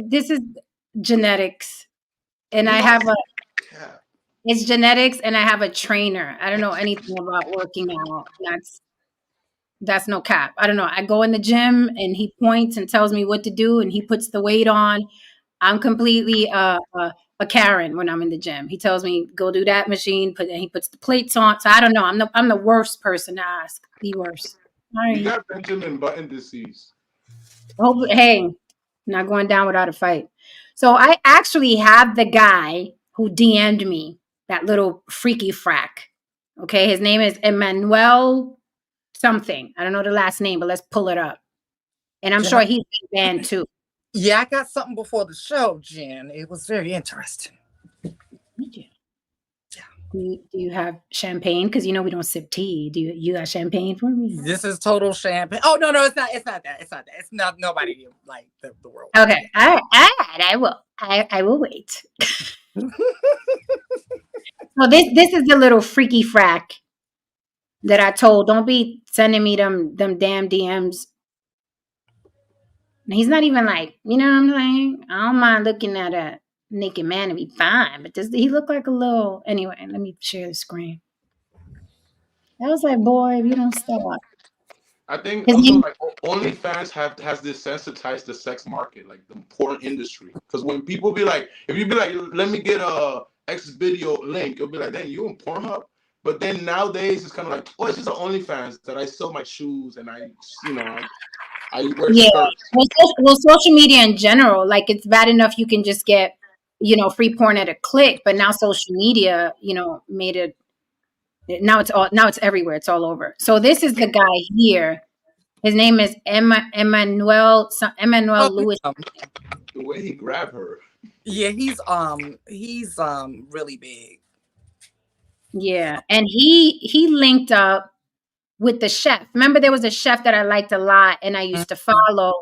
Speaker 1: This is genetics, and I
Speaker 7: No,
Speaker 1: have a
Speaker 7: yeah.
Speaker 1: it's genetics, and I have a trainer. I don't know anything about working out. That's no cap. I don't know. I go in the gym and he points and tells me what to do, and he puts the weight on. I'm completely a Karen when I'm in the gym. He tells me go do that machine, and he puts the plates on. So I don't know. I'm the worst person to ask. The worst. All
Speaker 7: You
Speaker 1: right.
Speaker 7: got Benjamin Button disease.
Speaker 1: Hey, not going down without a fight. So I actually have the guy who DM'd me, that little freaky frack. Okay, his name is Emmanuel something. I don't know the last name, but let's pull it up. And I'm sure he's been banned too.
Speaker 4: Yeah, I got something before the show, Jen. It was very interesting.
Speaker 1: Yeah. Do you have champagne? Because you know we don't sip tea. Do you got champagne for me?
Speaker 4: This is total champagne. Oh no, it's not. It's not that. It's not that. It's not nobody like the world.
Speaker 1: Okay. All right. I will wait. So this is the little freaky frack that I told. Don't be sending me them damn DMs. And he's not even like, you know what I'm saying? I don't mind looking at a naked man to be fine, but he looked like a little. Anyway, let me share the screen. I was like, boy, if you don't stop.
Speaker 7: I think
Speaker 1: His
Speaker 7: also
Speaker 1: name-
Speaker 7: like OnlyFans has desensitized the sex market, like the porn industry. Because when people be like, if you be like, let me get a X video link, you'll be like, then you on Pornhub. But then nowadays it's kind of like, oh, it's just an OnlyFans that I sell my shoes and I wear
Speaker 1: Yeah.
Speaker 7: skirts.
Speaker 1: Well, social media in general, like it's bad enough you can just get, free porn at a click, but now social media, made it. Now it's everywhere. It's all over. So this is the guy here. His name is Emmanuel Lewis.
Speaker 7: The way he grabbed her.
Speaker 4: Yeah, he's really big.
Speaker 1: Yeah, and he linked up with the chef. Remember, there was a chef that I liked a lot, and I used to follow.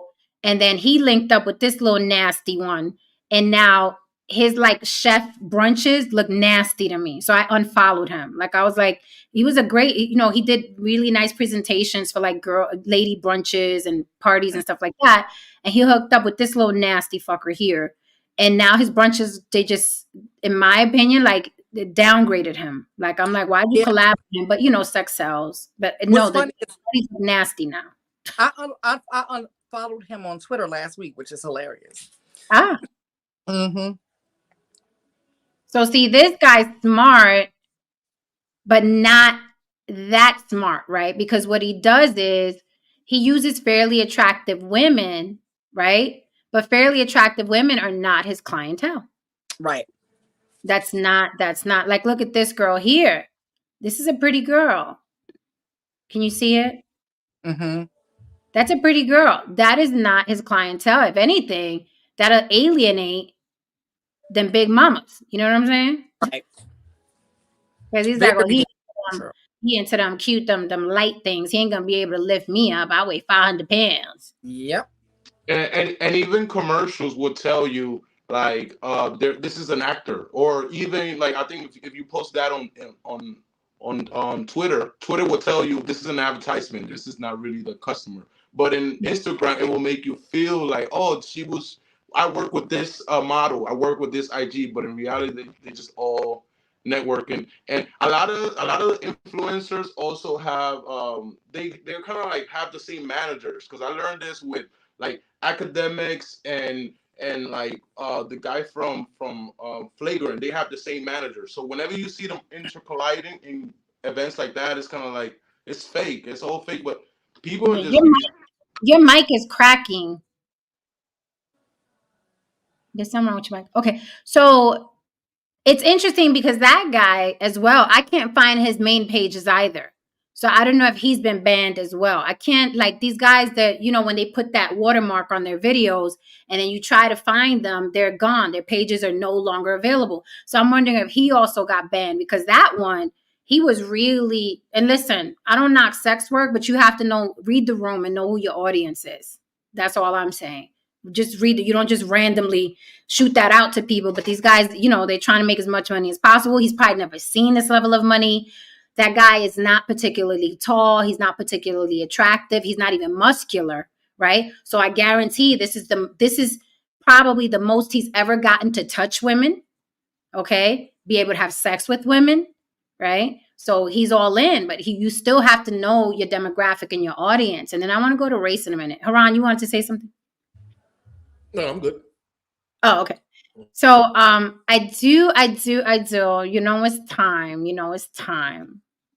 Speaker 1: And then he linked up with this little nasty one, and now his like chef brunches look nasty to me. So I unfollowed him. Like I was like, he was a great, he did really nice presentations for like lady brunches and parties and stuff like that. And he hooked up with this little nasty fucker here. And now his brunches, they just, in my opinion, like they downgraded him. Like I'm like, why'd you collab with him? But sex sells. But no, he's nasty now.
Speaker 4: I unfollowed him on Twitter last week, which is hilarious.
Speaker 1: Mm-hmm. So see, this guy's smart, but not that smart, right? Because what he does is he uses fairly attractive women, right? But fairly attractive women are not his clientele.
Speaker 4: Right.
Speaker 1: That's not like, look at this girl here. This is a pretty girl. Can you see it?
Speaker 4: Mm-hmm.
Speaker 1: That's a pretty girl. That is not his clientele. If anything, that'll alienate them big mamas. You know what I'm saying?
Speaker 4: Right.
Speaker 1: Because he's like, well, he into them cute, them light things. He ain't gonna be able to lift me up. I weigh 500 pounds.
Speaker 4: Yep.
Speaker 7: And even commercials will tell you like this is an actor, or even like I think if you post that on Twitter will tell you this is an advertisement, this is not really the customer. But in Instagram, it will make you feel like, oh, I work with this model, I work with this IG, but in reality, they just all networking. And a lot of influencers also have they're kind of like have the same managers, because I learned this with like academics and like the guy from Flagrant, they have the same manager. So whenever you see them intercolliding in events like that, it's kind of like it's fake. It's all fake, but people are just
Speaker 1: Your mic is cracking. There's something wrong with your mic. Okay, so it's interesting because that guy as well, I can't find his main pages either. So I don't know if he's been banned as well. I can't, like these guys that, you know, when they put that watermark on their videos and then you try to find them, they're gone. Their pages are no longer available. So I'm wondering if he also got banned, because that one, he was really, and listen, I don't knock sex work, but you have to read the room and know who your audience is. That's all I'm saying. Just read it. You don't just randomly shoot that out to people. But these guys, you know, they're trying to make as much money as possible. He's probably never seen this level of money. That guy is not particularly tall. He's not particularly attractive. He's not even muscular, right? So I guarantee this is probably the most he's ever gotten to touch women, okay? Be able to have sex with women, right? So he's all in, but you still have to know your demographic and your audience. And then I want to go to race in a minute. Haran, you wanted to say something?
Speaker 2: No, I'm good.
Speaker 1: Oh, okay. So I do. You know, it's time.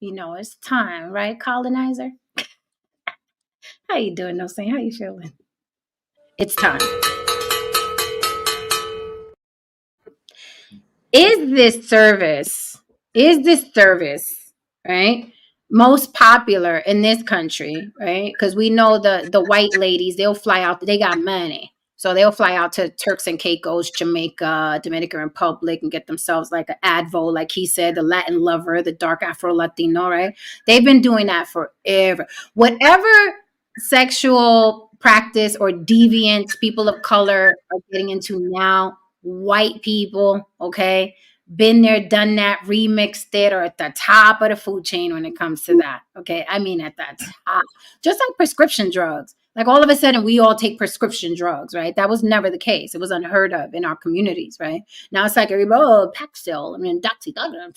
Speaker 1: It's time, right, colonizer? How you doing, No Saint? How you feeling? It's time. Is this service, right, most popular in this country, right? Because we know the white ladies, they'll fly out, they got money. So they'll fly out to Turks and Caicos, Jamaica, Dominican Republic, and get themselves like an Advo, like he said, the Latin lover, the dark Afro-Latino, right? They've been doing that forever. Whatever sexual practice or deviance people of color are getting into now, white people, okay, been there, done that, remixed it, or at the top of the food chain when it comes to that, okay? I mean, at the top. Just like prescription drugs. Like all of a sudden, we all take prescription drugs, right? That was never the case. It was unheard of in our communities, right? Now it's like everybody, oh, Paxil, I mean, Doxy, oh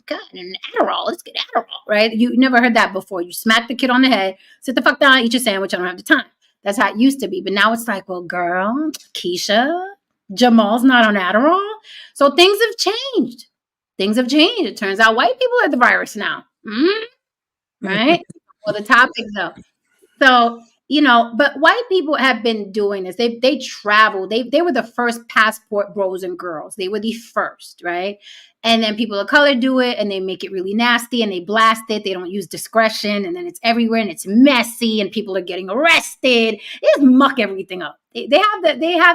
Speaker 1: God, and Adderall, let's get Adderall, right? You never heard that before. You smack the kid on the head, sit the fuck down, eat your sandwich, I don't have the time. That's how it used to be. But now it's like, well, girl, Keisha, Jamal's not on Adderall. So things have changed. It turns out white people are the virus now. Right? Well, the topic though. So, you know, but white people have been doing this. They travel. They were the first passport bros and girls. They were the first, right? And then people of color do it and they make it really nasty and they blast it. They don't use discretion and then it's everywhere and it's messy and people are getting arrested. They just muck everything up. They have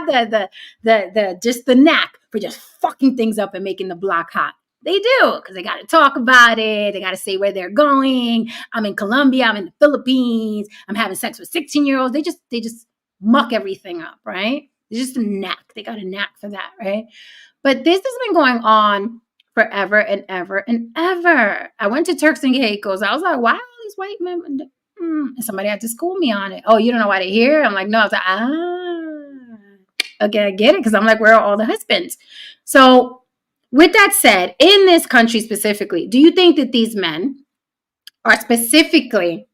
Speaker 1: the just the knack for just fucking things up and making the block hot. They do, because they got to talk about it. They got to say where they're going. I'm in Colombia. I'm in the Philippines. I'm having sex with 16-year-olds. They just muck everything up, right? It's just a knack. They got a knack for that, right? But this has been going on forever and ever and ever. I went to Turks and Caicos. I was like, why are all these white men? And somebody had to school me on it. Oh, you don't know why they're here? I'm like, no. I was like, okay, I get it. Because I'm like, where are all the husbands? So with that said, in this country specifically, do you think that these men are specifically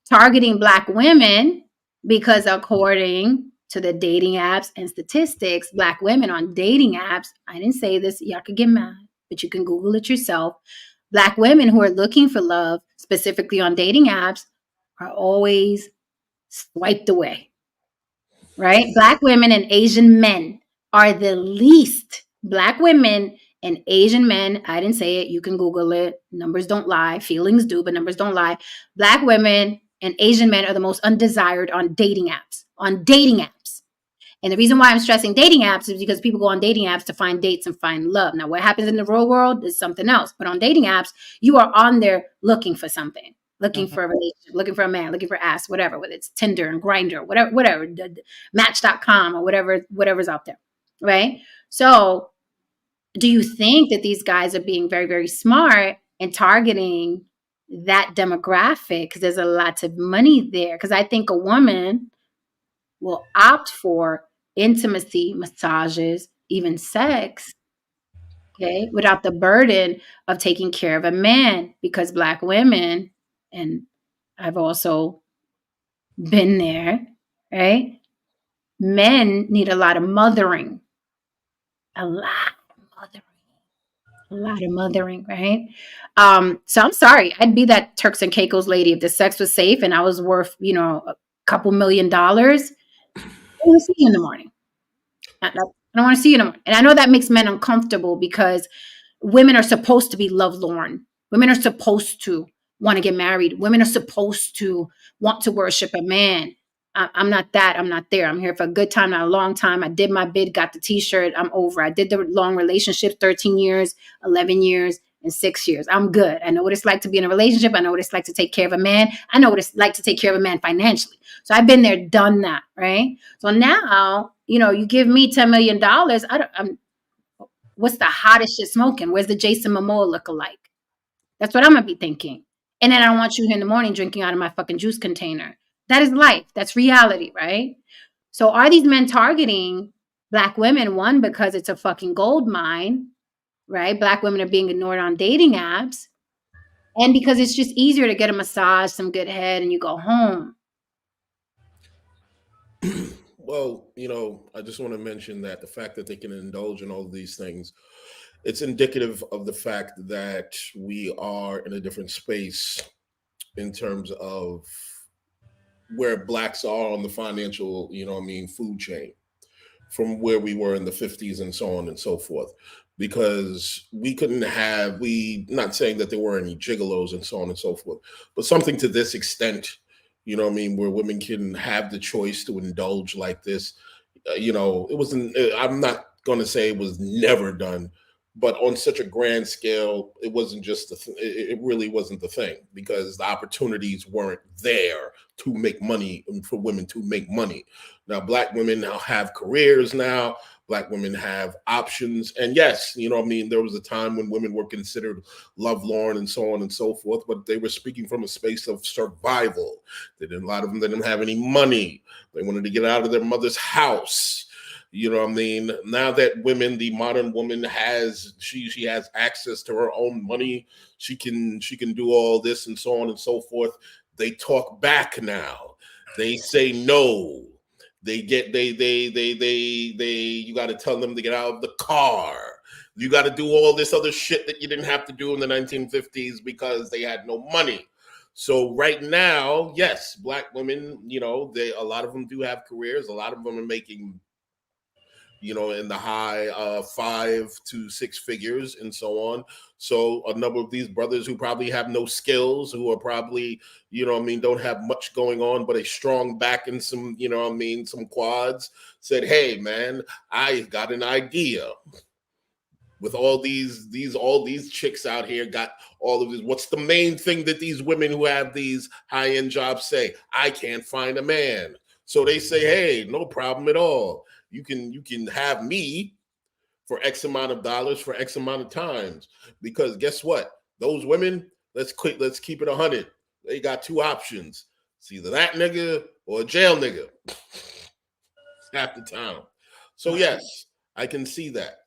Speaker 1: targeting Black women because according to the dating apps and statistics, Black women on dating apps, I didn't say this, y'all could get mad, but you can Google it yourself. Black women who are looking for love, specifically on dating apps, are always swiped away, right? Black women and Asian men are the least. Black women and Asian men, I didn't say it, you can Google it. Numbers don't lie. Feelings do, but numbers don't lie. Black women and Asian men are the most undesired on dating apps. And the reason why I'm stressing dating apps is because people go on dating apps to find dates and find love. Now, what happens in the real world is something else. But on dating apps, you are on there looking for something. Looking for a relationship, looking for a man, looking for ass, whatever, whether it's Tinder and Grindr, whatever, Match.com or whatever's out there. right? So do you think that these guys are being very, very smart and targeting that demographic? Because there's a lot of money there. Because I think a woman will opt for intimacy, massages, even sex, okay, without the burden of taking care of a man. Because Black women, and I've also been there, right? Men need a lot of mothering, a lot of mothering. A lot of mothering, right? So I'm sorry. I'd be that Turks and Caicos lady if the sex was safe and I was worth, a couple $1,000,000. I want to see you in the morning. I don't want to see you in the morning. And I know that makes men uncomfortable because women are supposed to be lovelorn. Women are supposed to want to get married. Women are supposed to want to worship a man. I'm not that. I'm not there. I'm here for a good time, not a long time. I did my bid, got the t-shirt. I'm over. I did the long relationship, 13 years, 11 years, and 6 years. I'm good. I know what it's like to be in a relationship. I know what it's like to take care of a man. I know what it's like to take care of a man financially. So I've been there, done that, right? So now, you give me $10 million. What's the hottest shit smoking? Where's the Jason Momoa lookalike? That's what I'm gonna be thinking. And then I don't want you here in the morning drinking out of my fucking juice container. That is life. That's reality, right? So are these men targeting Black women? One, because it's a fucking gold mine, right? Black women are being ignored on dating apps. And because it's just easier to get a massage, some good head, and you go home.
Speaker 2: Well, I just want to mention that the fact that they can indulge in all of these things, it's indicative of the fact that we are in a different space in terms of where Blacks are on the financial, food chain from where we were in the 50s and so on and so forth. Because not saying that there were any gigolos and so on and so forth, but something to this extent, where women can have the choice to indulge like this. It wasn't, I'm not going to say it was never done, but on such a grand scale, it wasn't just it really wasn't the thing, because the opportunities weren't there to make money and for women to make money. Now, Black women now have careers now. Black women have options. And yes, there was a time when women were considered lovelorn and so on and so forth, but they were speaking from a space of survival. A lot of them didn't have any money. They wanted to get out of their mother's house. Now that the modern woman she has access to her own money. She can do all this and so on and so forth. They talk back now. They say no. You got to tell them to get out of the car. You got to do all this other shit that you didn't have to do in the 1950s because they had no money. So right now, yes, Black women, a lot of them do have careers. A lot of them are making, in the high 5 to 6 figures and so on. So a number of these brothers who probably have no skills, who are probably, don't have much going on, but a strong back and some, some quads, said, hey, man, I got an idea. With all these chicks out here got all of this. What's the main thing that these women who have these high-end jobs say? I can't find a man. So they say, hey, no problem at all. You can have me for X amount of dollars for X amount of times. Because guess what? Those women, let's keep it 100. They got two options. It's either that nigga or a jail nigga. Half the time. So yes, I can see that.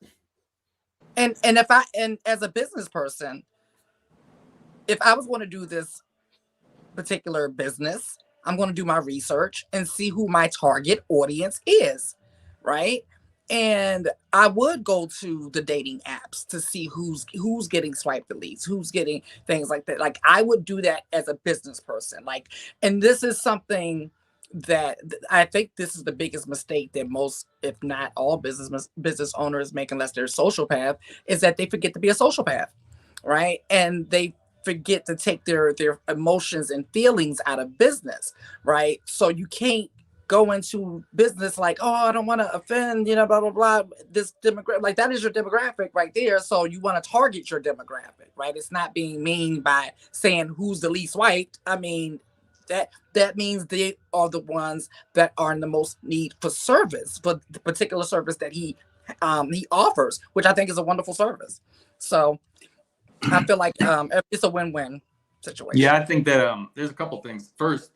Speaker 4: And as a business person, if I was going to do this particular business, I'm going to do my research and see who my target audience is, right? And I would go to the dating apps to see who's getting swipe deletes, who's getting things like that. Like, I would do that as a business person. Like, and this is something that I think this is the biggest mistake that most, if not all business owners make, unless they're a sociopath, is that they forget to be a sociopath, right? And they forget to take their emotions and feelings out of business, right? So you can't go into business like, oh, I don't want to offend, blah, blah, blah. This demographic, like, that is your demographic right there. So you want to target your demographic, right? It's not being mean by saying who's the least white. I mean, that means they are the ones that are in the most need for service, for the particular service that he he offers, which I think is a wonderful service. So I feel like it's a win-win situation.
Speaker 3: Yeah, I think that there's a couple things. First,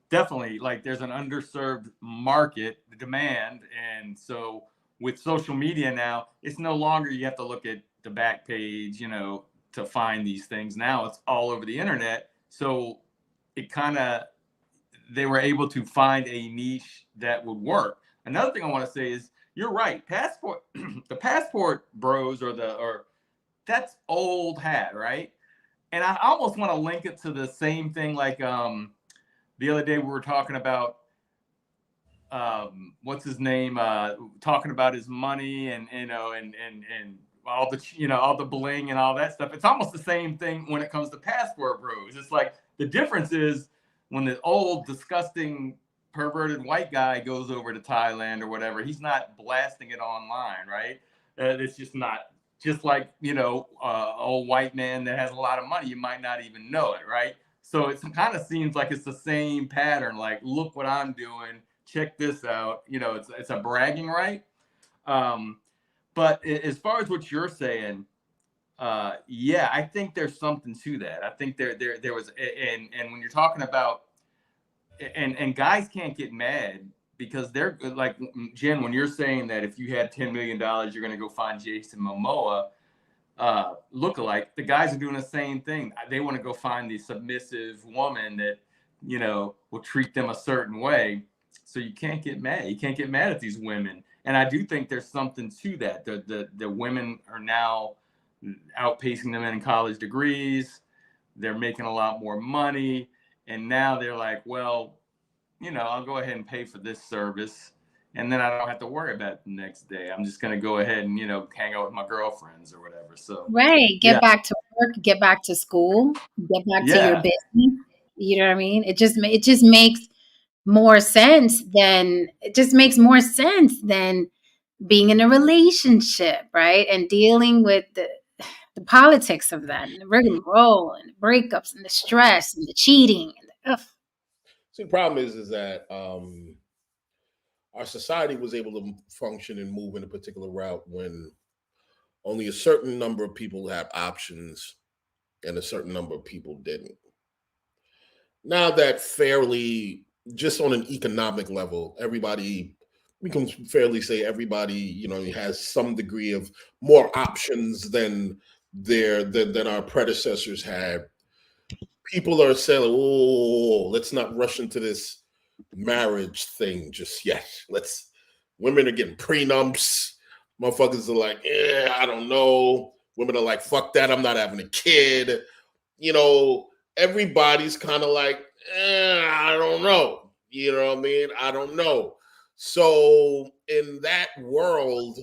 Speaker 3: definitely, like there's an underserved market, the demand, and so with social media now, it's no longer you have to look at the back page, to find these things. Now it's all over the internet. So it kind of they were able to find a niche that would work. Another thing I want to say is you're right. Passport, the passport bros or that's old hat, right? And I almost want to link it to the same thing like the other day we were talking about what's his name talking about his money and all the all the bling and all that stuff. It's almost the same thing when it comes to passport bros. It's like the difference is when the old disgusting perverted white guy goes over to Thailand or whatever, he's not blasting it online, right? It's just not. Just like, old white man that has a lot of money, you might not even know it, right? So it kind of seems like it's the same pattern. Like, look what I'm doing. Check this out. It's a bragging right. But as far as what you're saying, yeah, I think there's something to that. I think there was, and when you're talking about, and guys can't get mad because they're like, Jen, when you're saying that if you had $10 million, you're going to go find Jason Momoa lookalike, the guys are doing the same thing. They want to go find the submissive woman that, will treat them a certain way. So you can't get mad. You can't get mad at these women. And I do think there's something to that. The women are now outpacing them in college degrees. They're making a lot more money. And now they're like, well, I'll go ahead and pay for this service, and then I don't have to worry about it the next day. I'm just going to go ahead and, hang out with my girlfriends or whatever. So,
Speaker 1: right. Get back to work, get back to school, get back to your business. You know what I mean? It just makes more sense than being in a relationship, right? And dealing with the politics of that, and the rigmarole, and the breakups, and the stress, and the cheating, and
Speaker 2: See, the problem is that our society was able to function and move in a particular route when only a certain number of people had options and a certain number of people didn't. Now that fairly, just on an economic level, we can fairly say everybody, has some degree of more options than our predecessors had. People are saying, "Oh, let's not rush into this marriage thing just yet. Women are getting prenups. Motherfuckers are like, I don't know. Women are like, fuck that. I'm not having a kid. Everybody's kind of like, I don't know. You know what I mean? I don't know. So in that world,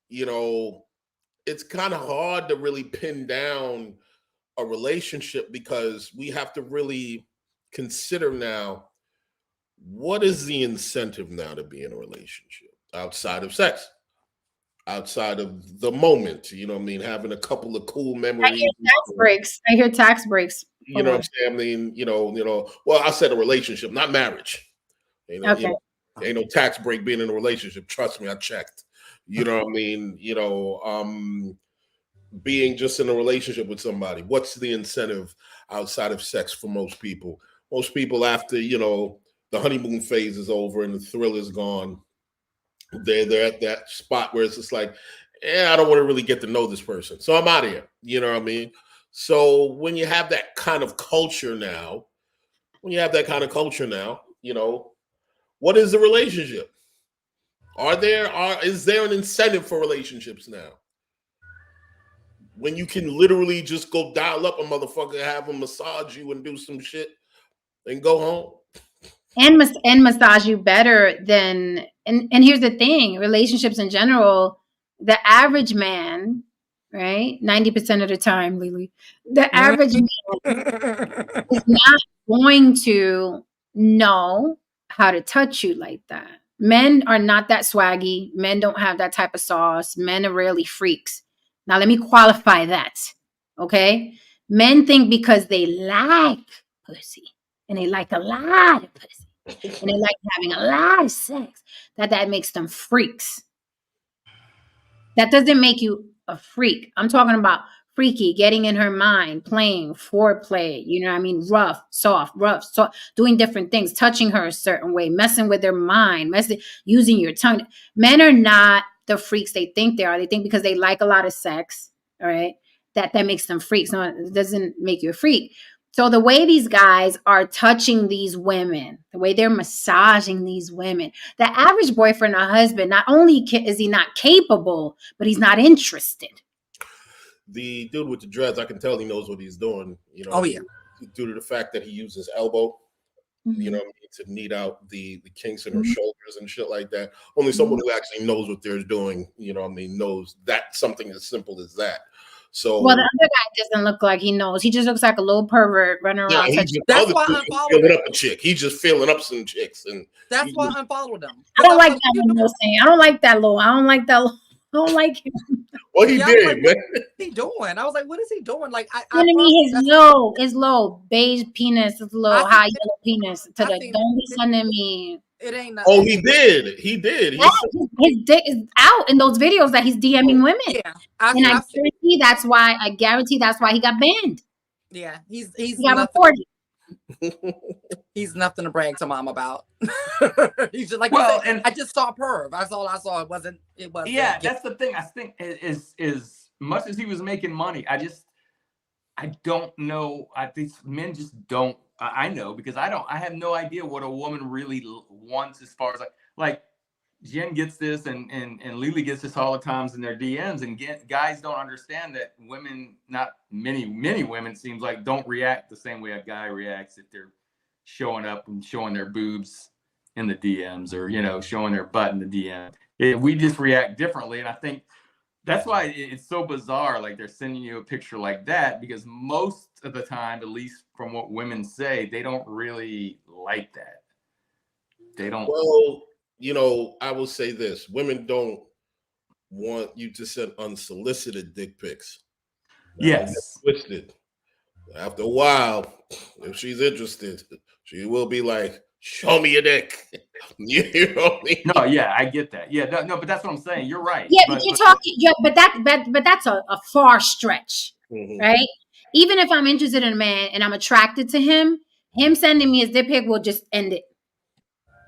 Speaker 2: it's kind of hard to really pin down a relationship because we have to really consider now, what is the incentive now to be in a relationship outside of sex, outside of the moment, having a couple of cool memories.
Speaker 1: I hear tax breaks.
Speaker 2: You know what I'm saying? Well, I said a relationship, not marriage.
Speaker 1: Okay.
Speaker 2: Ain't no tax break being in a relationship. Trust me, I checked. You know what I mean? Being just in a relationship with somebody, what's the incentive outside of sex for most people? Most people, after the honeymoon phase is over and the thrill is gone, they're at that spot where it's just like, I don't want to really get to know this person, so I'm out of here. You know what I mean? So when you have that kind of culture now, what is the relationship? Is there an incentive for relationships now? When you can literally just go dial up a motherfucker, have him massage you and do some shit and go home.
Speaker 1: And massage you better than, and here's the thing, relationships in general, the average man, right? 90% of the time, Lily, the average man is not going to know how to touch you like that. Men are not that swaggy. Men don't have that type of sauce. Men are rarely freaks. Now, let me qualify that, okay? Men think because they like pussy, and they like a lot of pussy, and they like having a lot of sex, that makes them freaks. That doesn't make you a freak. I'm talking about freaky, getting in her mind, playing, foreplay, you know what I mean? Rough, soft, doing different things, touching her a certain way, messing with their mind, using your tongue. Men are not the freaks they think they are. They think because they like a lot of sex, all right, that makes them freaks. No, it doesn't make you a freak. So the way these guys are touching these women, the way they're massaging these women, the average boyfriend or husband, not only is he not capable, but he's not interested.
Speaker 2: The dude with the dreads, I can tell he knows what he's doing. You know,
Speaker 4: Oh yeah.
Speaker 2: due to the fact that he uses his elbow, you know, to knead out the kinks in her shoulders and shit like that. Only someone who actually knows what they're doing, you know what I mean, knows that something as simple as that. So,
Speaker 1: well, the other guy doesn't look like he knows. He just looks like a little pervert running around.
Speaker 4: That's why I unfollowed
Speaker 2: filling
Speaker 4: him.
Speaker 2: up a chick. He's just filling up some chicks, and
Speaker 4: that's why I unfollowed him.
Speaker 1: I don't like that little thing. I don't like that little. I don't like that. I don't like him.
Speaker 2: Well, he did,
Speaker 4: like,
Speaker 2: man.
Speaker 4: what is he doing? I was like, what is he doing? Like,
Speaker 1: his low beige penis, his low high yellow penis. Don't be sending me.
Speaker 4: It ain't.
Speaker 2: Oh, he did. He did.
Speaker 1: His dick is out in those videos that he's DMing women.
Speaker 4: Yeah,
Speaker 1: I guarantee that's why. He got banned.
Speaker 4: Yeah, he's
Speaker 1: got reported.
Speaker 4: He's nothing to brag to mom about. He's just like,
Speaker 3: well,
Speaker 4: and I just saw perv. That's all I saw. It wasn't.
Speaker 3: Yeah, that's the thing. I think is much as he was making money, I don't know. I think men just don't. I know because I have no idea what a woman really wants as far as like Jen gets this and Lily gets this all the times in their DMs, and guys don't understand that women, not many women, seems like don't react the same way a guy reacts if they're showing up and showing their boobs in the DMs or, you know, showing their butt in the DM. We just react differently, and I think that's why it's so bizarre. Like they're sending you a picture like that because most of the time, at least from what women say, they don't really like that. They don't.
Speaker 2: Well, you know, I will say this: women don't want you to send unsolicited dick pics. Now,
Speaker 3: yes.
Speaker 2: Twisted. After a while, if she's interested, she will be like, "Show me your dick." You know what I mean?
Speaker 3: No, yeah, I get that. Yeah, no, but that's what I'm saying. You're right.
Speaker 1: Yeah, but you're talking. Yeah, but that's a far stretch, right? Even if I'm interested in a man and I'm attracted to him sending me his dick pic will just end it.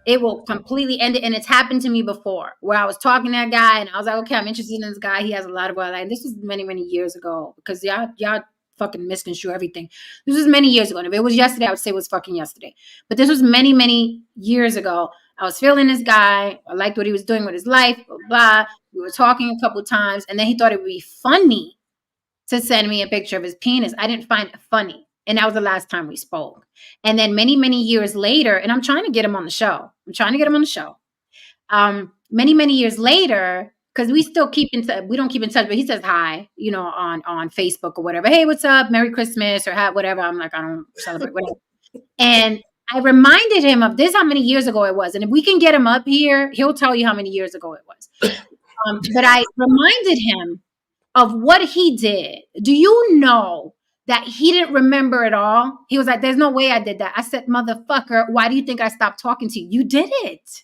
Speaker 1: It will completely end it. And it's happened to me before where I was talking to that guy and I was like, okay, I'm interested in this guy. He has a lot of what I like. This was many, many years ago because y'all fucking misconstrue everything. This was many years ago. And if it was yesterday, I would say it was fucking yesterday. But this was many, many years ago. I was feeling this guy. I liked what he was doing with his life, blah, blah. We were talking a couple times and then he thought it would be funny to send me a picture of his penis. I didn't find it funny. And that was the last time we spoke. And then many, many years later, and I'm trying to get him on the show. Many, many years later, because we still keep in touch. We don't keep in touch, but he says hi, you know, on Facebook or whatever. Hey, what's up? Merry Christmas or whatever. I'm like, I don't celebrate whatever. And I reminded him of this, how many years ago it was. And if we can get him up here, he'll tell you how many years ago it was. But I reminded him of what he did. Do you know that he didn't remember it all? He was like, there's no way I did that. I said, motherfucker, why do you think I stopped talking to you? You did it.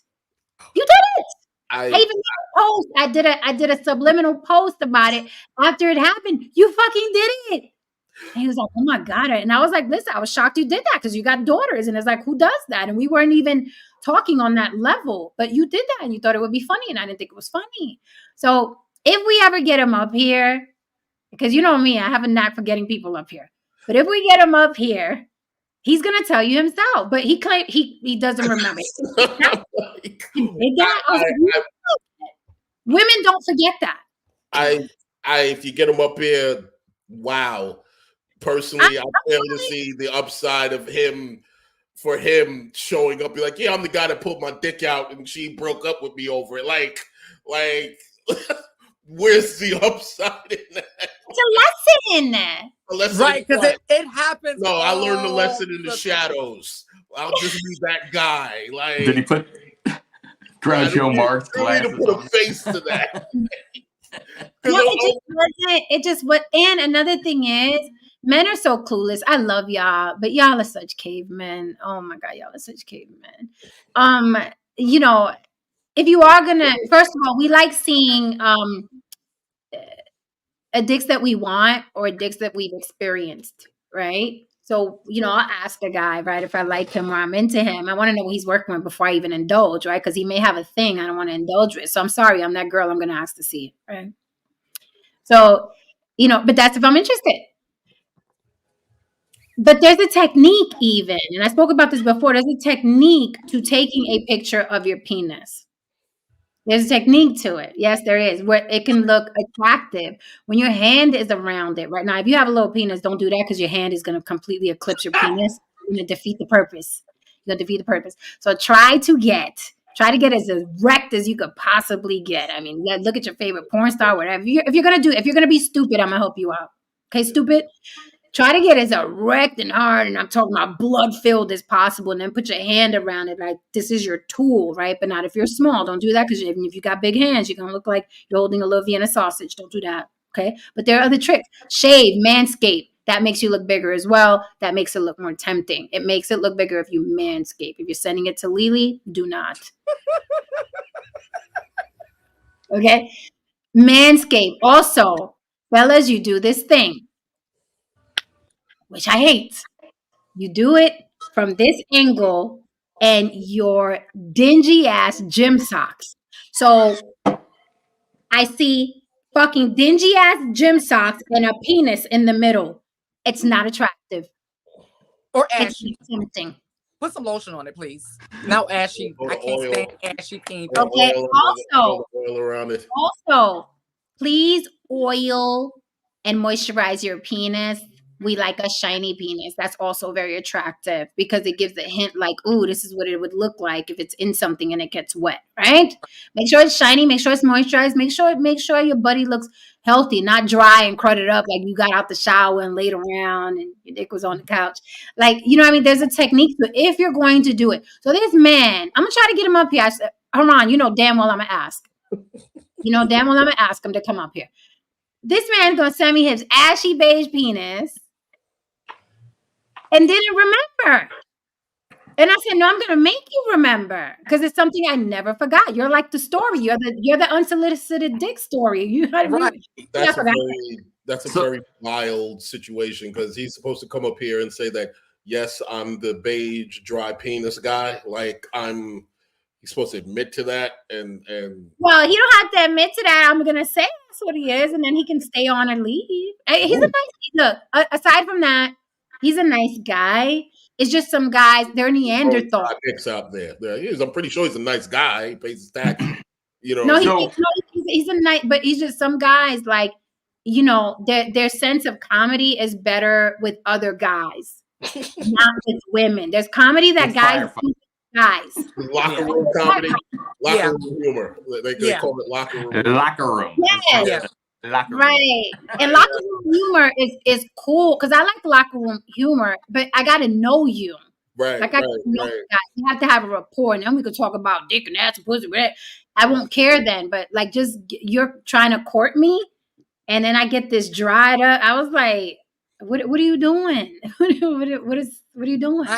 Speaker 1: You did it. I even did a post. I did a subliminal post about it after it happened. You fucking did it. And he was like, oh my God. And I was like, listen, I was shocked you did that because you got daughters. And it's like, who does that? And we weren't even talking on that level. But you did that and you thought it would be funny. And I didn't think it was funny. So if we ever get him up here, because you know me, I have a knack for getting people up here. But if we get him up here, he's gonna tell you himself. But he claimed he doesn't remember. Women don't forget that.
Speaker 2: If you get him up here, wow. Personally, I fail to see the upside of him showing up. Be like, yeah, I'm the guy that pulled my dick out and she broke up with me over it. Like. Where's the upside in that?
Speaker 1: It's a lesson in there.
Speaker 4: Right, because it happens.
Speaker 2: No, I learned the lesson in the shadows. I'll just be that guy. Like,
Speaker 3: did he put trying to show Mark's glasses?
Speaker 2: To put a face to that.
Speaker 1: No, it just what. And another thing is, men are so clueless. I love y'all, but y'all are such cavemen. Oh my God, y'all are such cavemen. You know. If you are gonna, first of all, we like seeing dicks that we want or dicks that we've experienced, right? So, I'll ask a guy, right, if I like him or I'm into him. I want to know what he's working with before I even indulge, right? Because he may have a thing I don't want to indulge with. So I'm sorry, I'm that girl. I'm going to ask to see it, right? So, but that's if I'm interested. But there's a technique even, and I spoke about this before. There's a technique to taking a picture of your penis. There's a technique to it. Yes, there is, where it can look attractive when your hand is around it. Right now, if you have a little penis, don't do that because your hand is going to completely eclipse your penis. You're going to defeat the purpose. You're going to defeat the purpose. So try to get as erect as you could possibly get. I mean, look at your favorite porn star, whatever. If you're going to be stupid, I'm going to help you out. Okay, stupid? Try to get as erect and hard, and I'm talking about blood-filled as possible, and then put your hand around it like this is your tool, right? But not if you're small. Don't do that because even if you got big hands, you're going to look like you're holding a little Vienna sausage. Don't do that, okay? But there are other tricks. Shave, manscape. That makes you look bigger as well. That makes it look more tempting. It makes it look bigger if you manscape. If you're sending it to Lily, do not. Okay? Manscape. Also, fellas, you do this thing, which I hate. You do it from this angle and your dingy ass gym socks. So I see fucking dingy ass gym socks and a penis in the middle. It's not attractive.
Speaker 4: Or
Speaker 1: It's
Speaker 4: ashy.
Speaker 1: tempting.
Speaker 4: Put some lotion on it, please. Now ashy.
Speaker 2: Or
Speaker 4: I can't
Speaker 2: oil.
Speaker 4: stand ashy pink.
Speaker 2: Or
Speaker 1: Okay.
Speaker 2: oil around it.
Speaker 1: Also, please oil and moisturize your penis. We like a shiny penis. That's also very attractive because it gives a hint like, ooh, this is what it would look like if it's in something and it gets wet, right? Make sure it's shiny. Make sure it's moisturized. Make sure your body looks healthy, not dry and crudted up like you got out the shower and laid around and your dick was on the couch. Like, what I mean? There's a technique to it if you're going to do it. So this man, I'm going to try to get him up here. I said, Haran, damn well I'm going to ask. Damn well I'm going to ask him to come up here. This man's going to send me his ashy beige penis and didn't remember. And I said, no, I'm going to make you remember because it's something I never forgot. You're like the story. You're the unsolicited dick story. You know what I mean?
Speaker 2: That's a very wild situation because he's supposed to come up here and say that, yes, I'm the beige dry penis guy. Like he's supposed to admit to that and
Speaker 1: well, he don't have to admit to that. I'm going to say that's what he is, and then he can stay on and leave. He's a nice, look, aside from that, he's a nice guy. It's just some guys, they're Neanderthal.
Speaker 2: Out there. I'm pretty sure he's a nice guy. He pays his taxes.
Speaker 1: No, he's a nice, but he's just some guys like, their sense of comedy is better with other guys, not with women. There's comedy that guys.
Speaker 2: Locker room comedy, locker room humor. They call it locker room.
Speaker 3: Locker room.
Speaker 1: Yes. Locker room. Right. And locker room humor is cool because I like locker room humor, but I got to know you.
Speaker 2: Right.
Speaker 1: Like I got to know you guys. You have to have a rapport, and then we could talk about dick and ass and pussy. I won't care then, but like just you're trying to court me, and then I get this dried up. I was like, what are you doing? What are you doing?
Speaker 4: You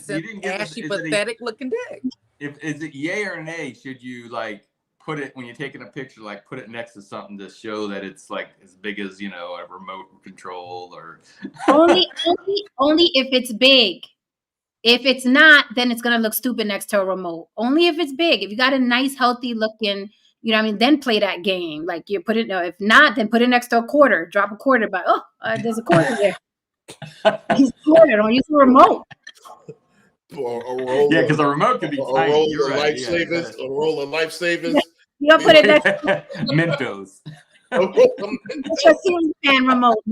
Speaker 4: didn't get ashy, pathetic looking dick.
Speaker 3: Is it yay or nay? Should you like put it when you're taking a picture, like put it next to something to show that it's like as big as a remote control or
Speaker 1: only if it's big. If it's not, then it's gonna look stupid next to a remote. Only if it's big. If you got a nice, healthy looking, then play that game. Like you put it. No, if not, then put it next to a quarter. Drop a quarter. But there's a quarter there. Use a quarter. Don't use a remote.
Speaker 3: Because the remote could be tiny.
Speaker 2: A roll of lifesavers.
Speaker 1: You don't put it next to
Speaker 3: Mentos.
Speaker 1: It's a ceiling fan remote.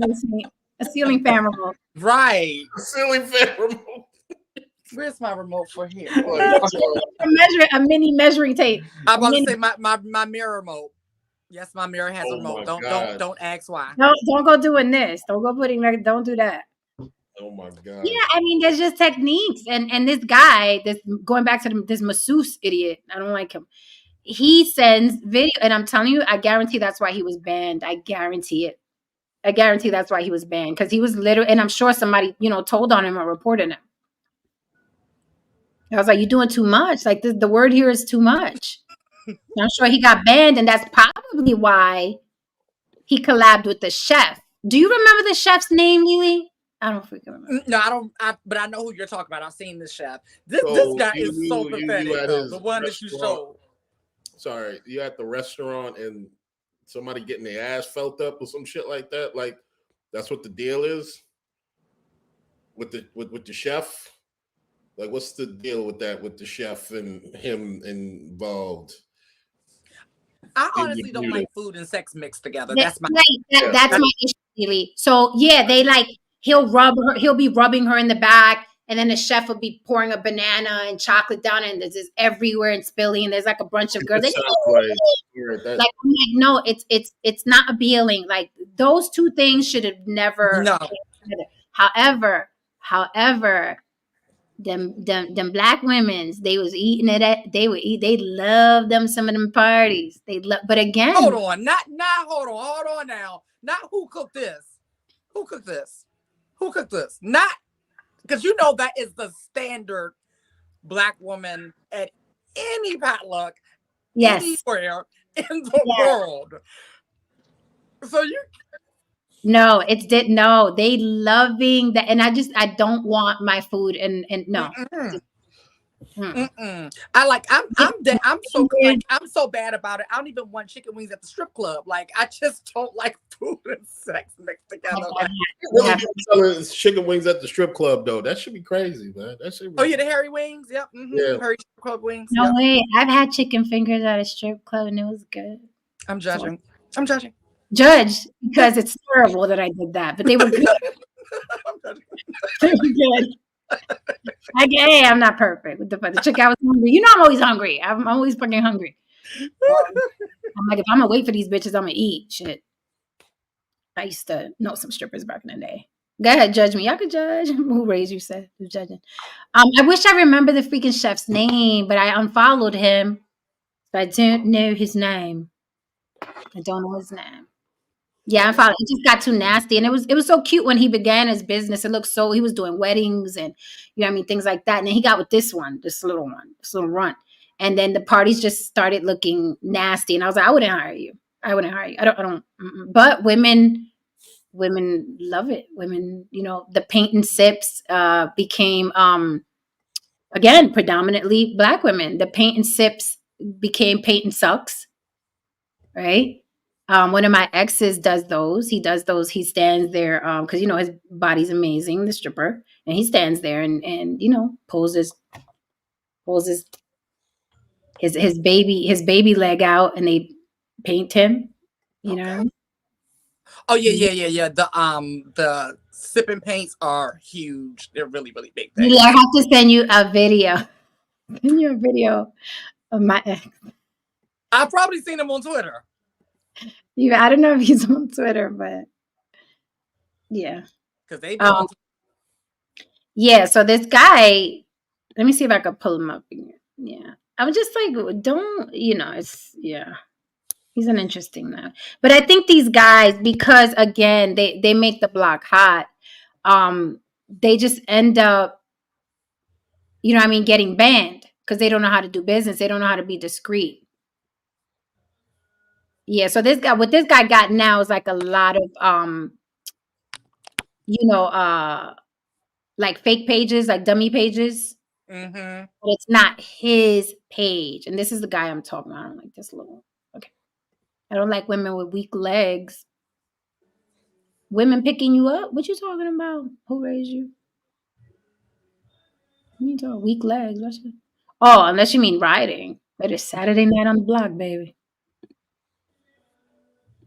Speaker 1: A ceiling fan remote.
Speaker 4: Right.
Speaker 2: A ceiling fan remote.
Speaker 4: Where's my remote for here?
Speaker 1: A mini measuring tape.
Speaker 4: I'm about to say my mirror remote. Yes, my mirror has a remote. Don't ask why.
Speaker 1: Don't go doing this. Don't go don't do that.
Speaker 2: Oh my God.
Speaker 1: Yeah, I mean, there's just techniques. And this guy, going back to this masseuse idiot, I don't like him. He sends video, and I'm telling you, I guarantee that's why he was banned. I guarantee it. I guarantee that's why he was banned because he was literally, and I'm sure somebody, told on him or reported him. I was like, you're doing too much. Like the word here is too much. I'm sure he got banned, and that's probably why he collabed with the chef. Do you remember the chef's name, Lily? I don't freaking remember.
Speaker 4: No, I don't. But I know who you're talking about. I've seen this chef. This
Speaker 2: So
Speaker 4: guy is so pathetic.
Speaker 2: you at
Speaker 4: Though.
Speaker 2: his
Speaker 4: The one that you
Speaker 2: restaurant-
Speaker 4: showed.
Speaker 2: Sorry, you at the restaurant and somebody getting their ass felt up or some shit like that. Like that's what the deal is with the chef. Like, what's the deal with that? With the chef and him involved?
Speaker 4: I honestly don't like food and sex mixed together.
Speaker 1: That's
Speaker 4: That's my.
Speaker 1: that's my issue, Lily. So yeah, they like he'll be rubbing her in the back, and then the chef will be pouring a banana and chocolate down, and there's just everywhere and spilling, and there's like a bunch of girls.
Speaker 2: That
Speaker 1: Like,
Speaker 2: sounds like,
Speaker 1: I'm like, no, it's not appealing. Like those two things should have never.
Speaker 4: No.
Speaker 1: However, them black women's, they was eating it they love them some of them parties. But again,
Speaker 4: Hold on, hold on now. Not who cooked this. Who cooked this? Not because you know that is the standard black woman at any potluck,
Speaker 1: yes.
Speaker 4: anywhere in the world. So you.
Speaker 1: No, they loving that, and I don't want my food and no.
Speaker 4: I'm so bad about it. I don't even want chicken wings at the strip club. Like I just don't like food and sex mixed together.
Speaker 2: Selling chicken wings at the strip club though. That should be crazy, man. That should.
Speaker 4: Oh yeah, the Harry wings. Yep.
Speaker 2: Yeah.
Speaker 4: Harry strip club wings.
Speaker 1: No
Speaker 4: yep.
Speaker 1: way. I've had chicken fingers at a strip club and it was good.
Speaker 4: I'm judging.
Speaker 1: Judge because it's terrible that I did that, but they were good. They were good. Hey, I'm not perfect with the chick. I was hungry. You know, I'm always hungry. I'm always fucking hungry. I'm like, if I'm gonna wait for these bitches, I'm gonna eat shit. I used to know some strippers back in the day. Go ahead, judge me. Y'all could judge. Who raised you? Said who's judging? I wish I remember the freaking chef's name, but I unfollowed him. So I don't know his name. I don't know his name. Yeah, I found it just got too nasty, and it was so cute when he began his business. It looked so he was doing weddings and you know what I mean, things like that. And then he got with this little runt, and then the parties just started looking nasty. And I was like, I wouldn't hire you. I don't. But women love it. Women, you know, the paint and sips became again predominantly black women. The paint and sips became paint and sucks, right? One of my exes does those. He does those. He stands there because you know his body's amazing, the stripper, and he stands there and you know poses his baby leg out, and they paint him. You know.
Speaker 4: Oh yeah. The sipping paints are huge. They're really really big.
Speaker 1: I have to send you a video. Send you a video of my ex.
Speaker 4: I've probably seen him on Twitter.
Speaker 1: I don't know if he's on Twitter, but yeah.
Speaker 4: Because they
Speaker 1: yeah, so this guy, let me see if I can pull him up again. Yeah. I was just like, don't, you know, he's an interesting man. But I think these guys, because again, they make the block hot, they just end up, you know what I mean, getting banned because they don't know how to do business. They don't know how to be discreet. Yeah, so what this guy got now is like a lot of you know, like fake pages, like dummy pages.
Speaker 4: Mm-hmm.
Speaker 1: But it's not his page. And this is the guy I'm talking about. I don't like this little. Okay. I don't like women with weak legs. Women picking you up? What you talking about? Who raised you? You talking weak legs? Oh, unless you mean riding. It is Saturday night on the block, baby.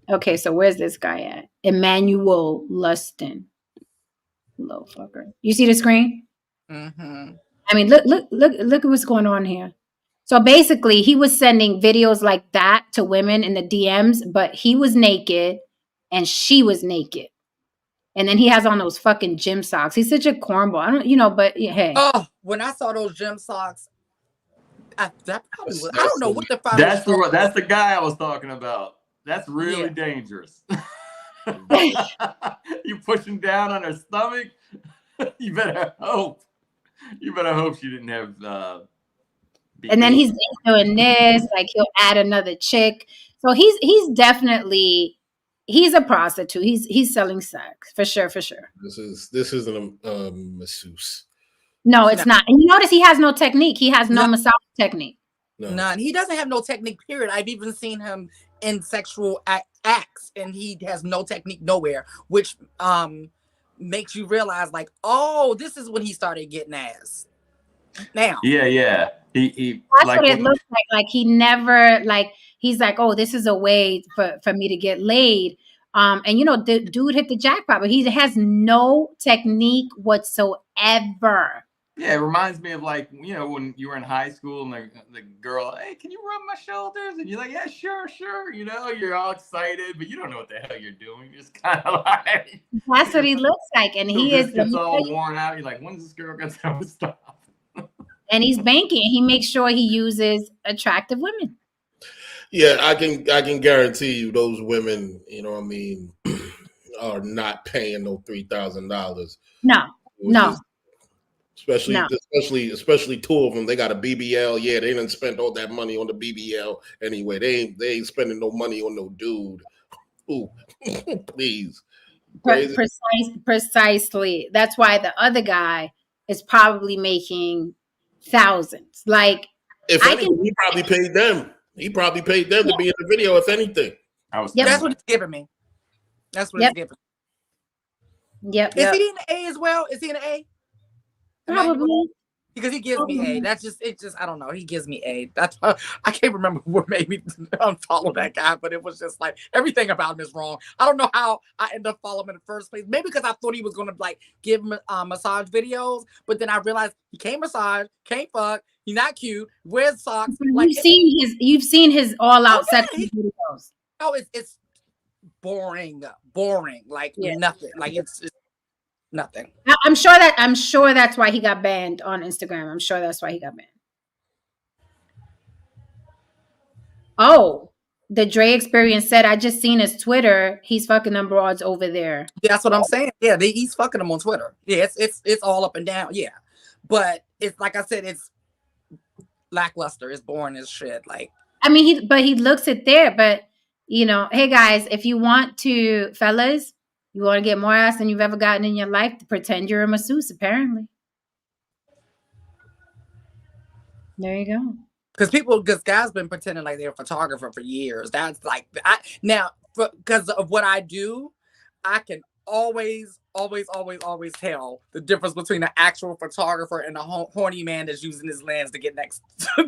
Speaker 1: Okay, so where's this guy at? Emmanuel Lustin. Little fucker. You see the screen?
Speaker 4: Mm-hmm.
Speaker 1: I mean, look at what's going on here. So basically, he was sending videos like that to women in the DMs, but he was naked and she was naked. And then he has on those fucking gym socks. He's such a cornball. I don't, you know, but yeah, hey.
Speaker 4: Oh, when I saw those gym socks, I don't know what the fuck.
Speaker 3: That's the guy I was talking about. That's really dangerous. You pushing down on her stomach. You better hope she didn't have.
Speaker 1: And then he's doing this, like he'll add another chick. So he's definitely he's a prostitute. He's selling sex for sure, for sure.
Speaker 2: This isn't a masseuse.
Speaker 1: No, it's not. And you notice he has no technique. He has no massage technique.
Speaker 2: No.
Speaker 4: None. He doesn't have no technique, period. I've even seen him in sexual acts, and he has no technique nowhere, which makes you realize, like, oh, this is when he started getting ass. Now.
Speaker 3: Yeah. He
Speaker 1: That's
Speaker 3: like
Speaker 1: what it looks like. Like he never, like, he's like, oh, this is a way for me to get laid. And you know, the dude hit the jackpot, but he has no technique whatsoever.
Speaker 3: Yeah, it reminds me of, like, you know, when you were in high school and the girl, hey, can you rub my shoulders? And you're like, yeah, sure. You know, you're all excited, but you don't know what the hell you're doing. You're just kind of like.
Speaker 1: That's what he looks like. And he is.
Speaker 3: Gets all worn out. You're like, when's this girl going to stop?
Speaker 1: And he's banking. He makes sure he uses attractive women.
Speaker 2: Yeah, I can guarantee you those women, you know what I mean, are not paying no $3,000.
Speaker 1: No.
Speaker 2: Especially two of them. They got a BBL. Yeah, they didn't spend all that money on the BBL anyway. They ain't spending no money on no dude. Ooh, please.
Speaker 1: Precisely. That's why the other guy is probably making thousands. Like,
Speaker 2: if anything, he probably paid them. He probably paid them to be in the video, if anything.
Speaker 4: That's what it's giving me. That's what it's giving.
Speaker 1: Yep.
Speaker 4: Is he in the A as well? Is he in the A?
Speaker 1: Probably.
Speaker 4: Because he gives me A. That's just, I don't know. He gives me A. That's I can't remember what made me unfollow that guy, but it was just like everything about him is wrong. I don't know how I ended up following him in the first place. Maybe because I thought he was going to like give massage videos, but then I realized he can't massage, can't fuck, he's not cute, wears socks. Like,
Speaker 1: you've seen his all out sex videos.
Speaker 4: Oh, it's boring, like nothing. Like it's nothing.
Speaker 1: I'm sure that's why he got banned on Instagram. I'm sure that's why he got banned. Oh, the Dre Experience said, I just seen his Twitter. He's fucking them broads over there.
Speaker 4: Yeah, that's what I'm saying. Yeah, he's fucking them on Twitter. Yeah, it's all up and down. Yeah, but it's like I said, it's lackluster. It's boring as shit. Like,
Speaker 1: I mean, he looks it there. But you know, hey guys, if you want to, fellas, you want to get more ass than you've ever gotten in your life, pretend you're a masseuse, apparently. There you go.
Speaker 4: Because guys been pretending like they're a photographer for years. That's like, because of what I do, I can always tell the difference between an actual photographer and a horny man that's using his lens to get next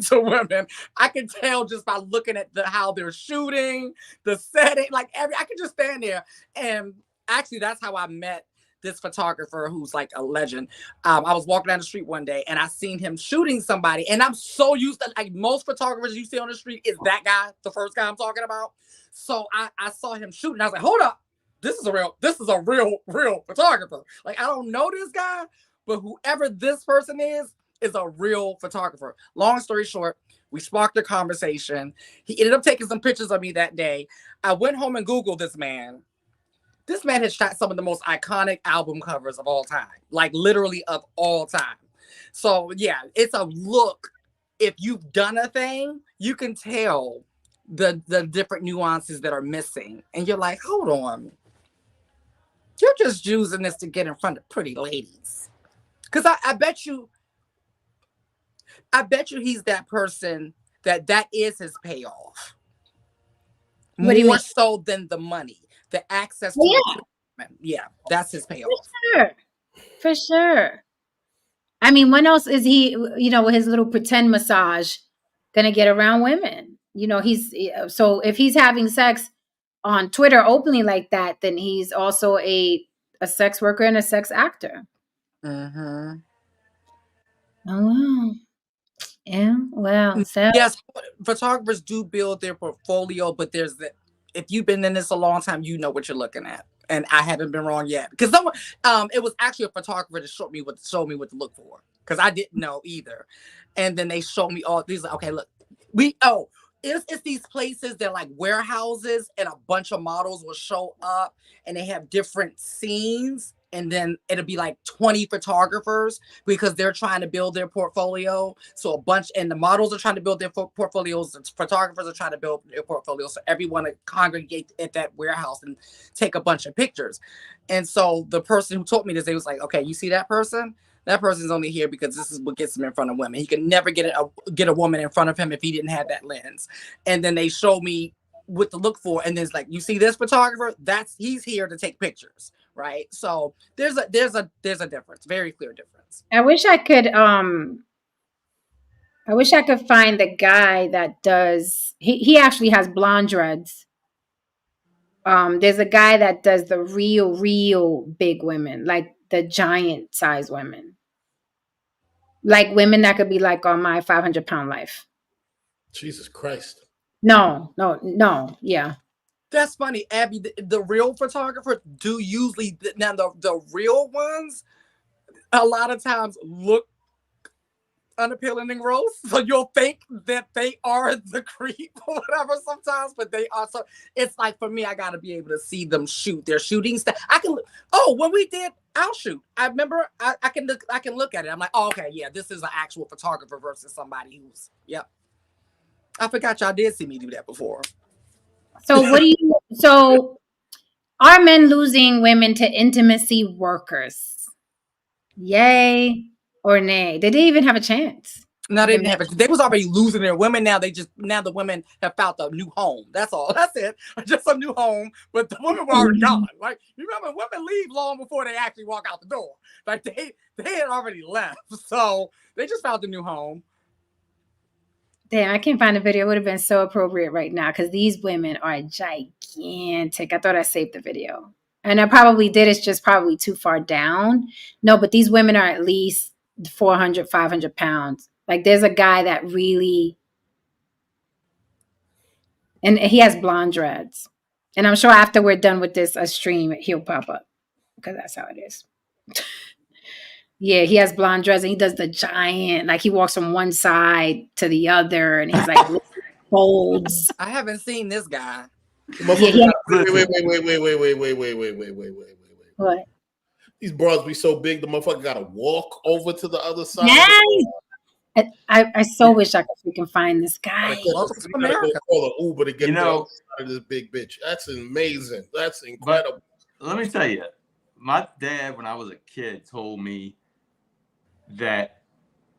Speaker 4: to women. I can tell just by looking at how they're shooting, the setting, like I can just stand there. And actually, that's how I met this photographer who's like a legend. I was walking down the street one day and I seen him shooting somebody, and I'm so used to, like, most photographers you see on the street is that guy, the first guy I'm talking about. So I saw him shooting. I was like, hold up, this is a real photographer. Like, I don't know this guy, but whoever this person is a real photographer. Long story short, we sparked a conversation. He ended up taking some pictures of me that day. I went home and Googled this man. This man has shot some of the most iconic album covers of all time, like literally of all time. So yeah, it's a look. If you've done a thing, you can tell the different nuances that are missing. And you're like, hold on. You're just using this to get in front of pretty ladies. Because I bet you he's that person that is his payoff. More so than the money. The access to the treatment. Yeah, that's his payoff.
Speaker 1: For sure. I mean, when else is he, you know, with his little pretend massage, gonna get around women? You know, so if he's having sex on Twitter openly like that, then he's also a sex worker and a sex actor.
Speaker 4: Mm-hmm.
Speaker 1: Oh wow. Yeah. Well, so
Speaker 4: yes, photographers do build their portfolio, but if you've been in this a long time, you know what you're looking at. And I haven't been wrong yet. Because someone, it was actually a photographer that showed me what to look for. Because I didn't know either. And then they showed me all these, like, okay, look, it's these places that like warehouses, and a bunch of models will show up and they have different scenes and then it'll be like 20 photographers because they're trying to build their portfolio. So a bunch, and the models are trying to build their portfolios, the photographers are trying to build their portfolios. So everyone to congregate at that warehouse and take a bunch of pictures. And so the person who taught me this, they was like, okay, you see that person? That person's only here because this is what gets him in front of women. He could never get a woman in front of him if he didn't have that lens. And then they showed me what to look for, and then it's like, you see this photographer? He's here to take pictures, right? So there's a difference, very clear difference.
Speaker 1: I wish I could find the guy that does. He actually has blonde dreads. There's a guy that does the real big women, like the giant size women, like women that could be like on my 500-pound life.
Speaker 2: Jesus Christ.
Speaker 1: No, yeah.
Speaker 4: That's funny, Abby. The real photographers do usually, now the real ones a lot of times look unappealing and gross, so you'll think that they are the creep or whatever sometimes, but they are. So it's like, for me, I gotta be able to see them shoot their shooting stuff. I can, when we did our shoot, I remember I can look at it. I'm like, oh, okay, yeah, this is an actual photographer versus somebody who's, yep. I forgot y'all did see me do that before.
Speaker 1: So are men losing women to intimacy workers? Yay or nay? They didn't even have a chance.
Speaker 4: No, they didn't have it. They was already losing their women. Now the women have found a new home. That's all. That's it. Just a new home. But the women were already gone. Like, you remember, women leave long before they actually walk out the door. Like, they had already left. So they just found a new home.
Speaker 1: Damn, I can't find the video. It would have been so appropriate right now because these women are gigantic. I thought I saved the video. And I probably did. It's just probably too far down. No, but these women are at least 400, 500 pounds. Like, there's a guy that really, and he has blonde dreads. And I'm sure after we're done with this stream, he'll pop up because that's how it is. Yeah, he has blonde dreads and he does the giant, like he walks from one side to the other and he's like folds.
Speaker 4: I haven't seen this guy.
Speaker 2: Wait.
Speaker 1: What?
Speaker 2: These bras be so big, the motherfucker gotta walk over to the other side.
Speaker 1: Yes. I so wish I could freaking find this guy.
Speaker 2: Call an Uber to get out of this big bitch. That's amazing. That's incredible.
Speaker 3: But let me tell you, my dad, when I was a kid, told me that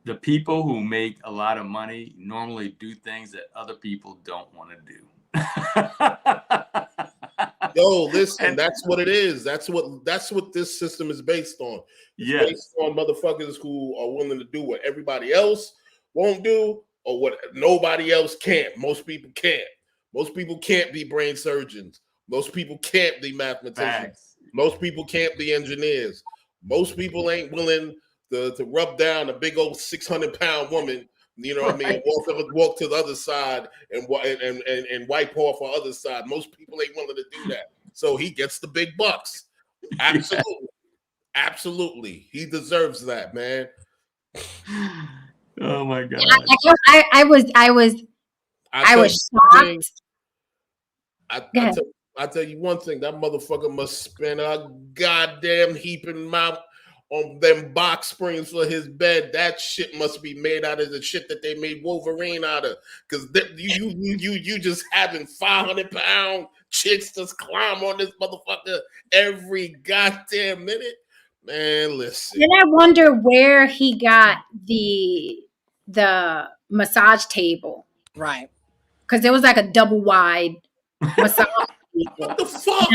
Speaker 3: the people who make a lot of money normally do things that other people don't want to do.
Speaker 2: Yo, listen, that's what it is. That's what this system is based on. It's based on motherfuckers who are willing to do what everybody else won't do or what nobody else can't. Most people can't. Most people can't be brain surgeons. Most people can't be mathematicians. Most people can't be engineers. Most people ain't willing to rub down a big old 600-pound woman, you know what I mean? Walk to the other side and wipe off the other side. Most people ain't willing to do that. So he gets the big bucks. Absolutely. Absolutely. He deserves that, man.
Speaker 3: Oh my God.
Speaker 1: I was shocked.
Speaker 2: I tell you one thing, that motherfucker must spend a goddamn heaping amount on them box springs for his bed. That shit must be made out of the shit that they made Wolverine out of. Because you just having 500-pound chicks just climb on this motherfucker every goddamn minute. Man, listen.
Speaker 1: Then I wonder where he got the massage table.
Speaker 4: Right.
Speaker 1: Because there was like a double wide massage table.
Speaker 2: What the fuck?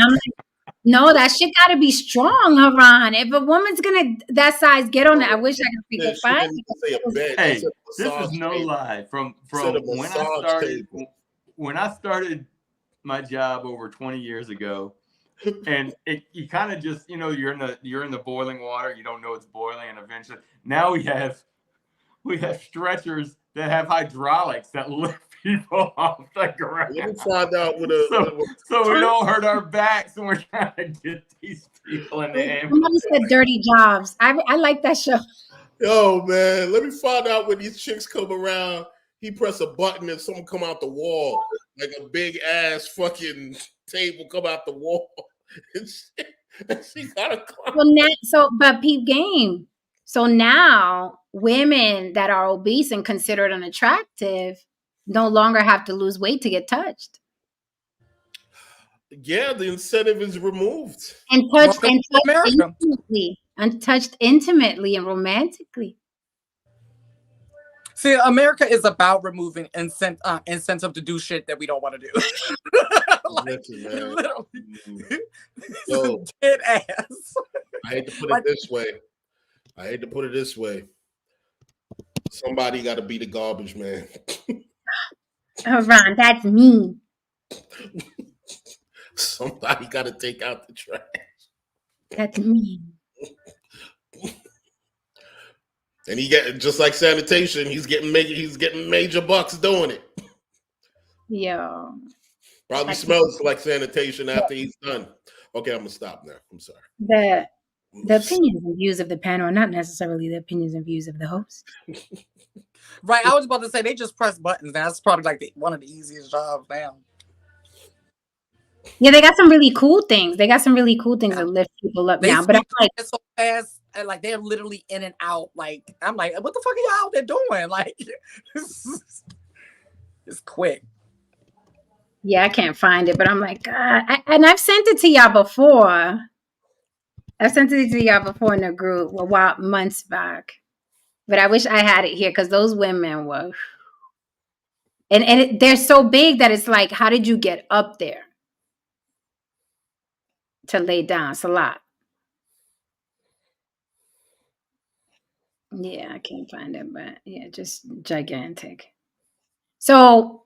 Speaker 1: No, that shit gotta be strong, Haran. If a woman's gonna that size get on it, I wish I could find it.
Speaker 3: Hey, this is no lie. From when I started my job over 20 years ago, and you kind of just, you're in the boiling water, you don't know it's boiling, and eventually now we have stretchers that have hydraulics that lift people off the ground.
Speaker 2: Let me find out
Speaker 3: so we don't hurt our backs when we're trying to get these people in the ambulance.
Speaker 1: Somebody said Dirty Jobs. I like that show.
Speaker 2: Yo, man, let me find out when these chicks come around. He press a button and someone come out the wall, like a big ass fucking table come out the wall. She got a clown.
Speaker 1: But peep game. So now women that are obese and considered unattractive no longer have to lose weight to get touched.
Speaker 2: Yeah, the incentive is removed.
Speaker 1: And touched
Speaker 4: Welcome to America.
Speaker 1: intimately. And touched intimately and romantically.
Speaker 4: See, America is about removing incentive to do shit that we don't want to do. Like,
Speaker 2: Listen, man.
Speaker 4: literally,
Speaker 2: Yo,
Speaker 4: dead ass.
Speaker 2: I hate to put
Speaker 4: Like-
Speaker 2: it this way. Somebody got to be the garbage man.
Speaker 1: Oh, Ron, that's mean.
Speaker 2: Somebody got to take out the trash.
Speaker 1: That's mean.
Speaker 2: And he get just like sanitation. He's getting major bucks doing it.
Speaker 1: Yo.
Speaker 2: Probably smells like sanitation after he's done. Okay, I'm gonna stop now. I'm sorry.
Speaker 1: The opinions and views of the panel are not necessarily the opinions and views of the host.
Speaker 4: Right, I was about to say they just press buttons. That's probably like one of the easiest jobs now.
Speaker 1: Yeah, they got some really cool things. They got some really cool things that lift people up
Speaker 4: They
Speaker 1: now. But I'm
Speaker 4: speak
Speaker 1: like,
Speaker 4: so fast, and like they're literally in and out. Like I'm like, what the fuck are y'all out there doing? Like, it's quick.
Speaker 1: yeah, I can't find it. But I'm like, God. And I've sent it to y'all before. I've sent it to y'all before in a group a while, months back. But I wish I had it here because those women were. And they're so big that it's like, how did you get up there to lay down? It's a lot. Yeah, I can't find it, but yeah, just gigantic. So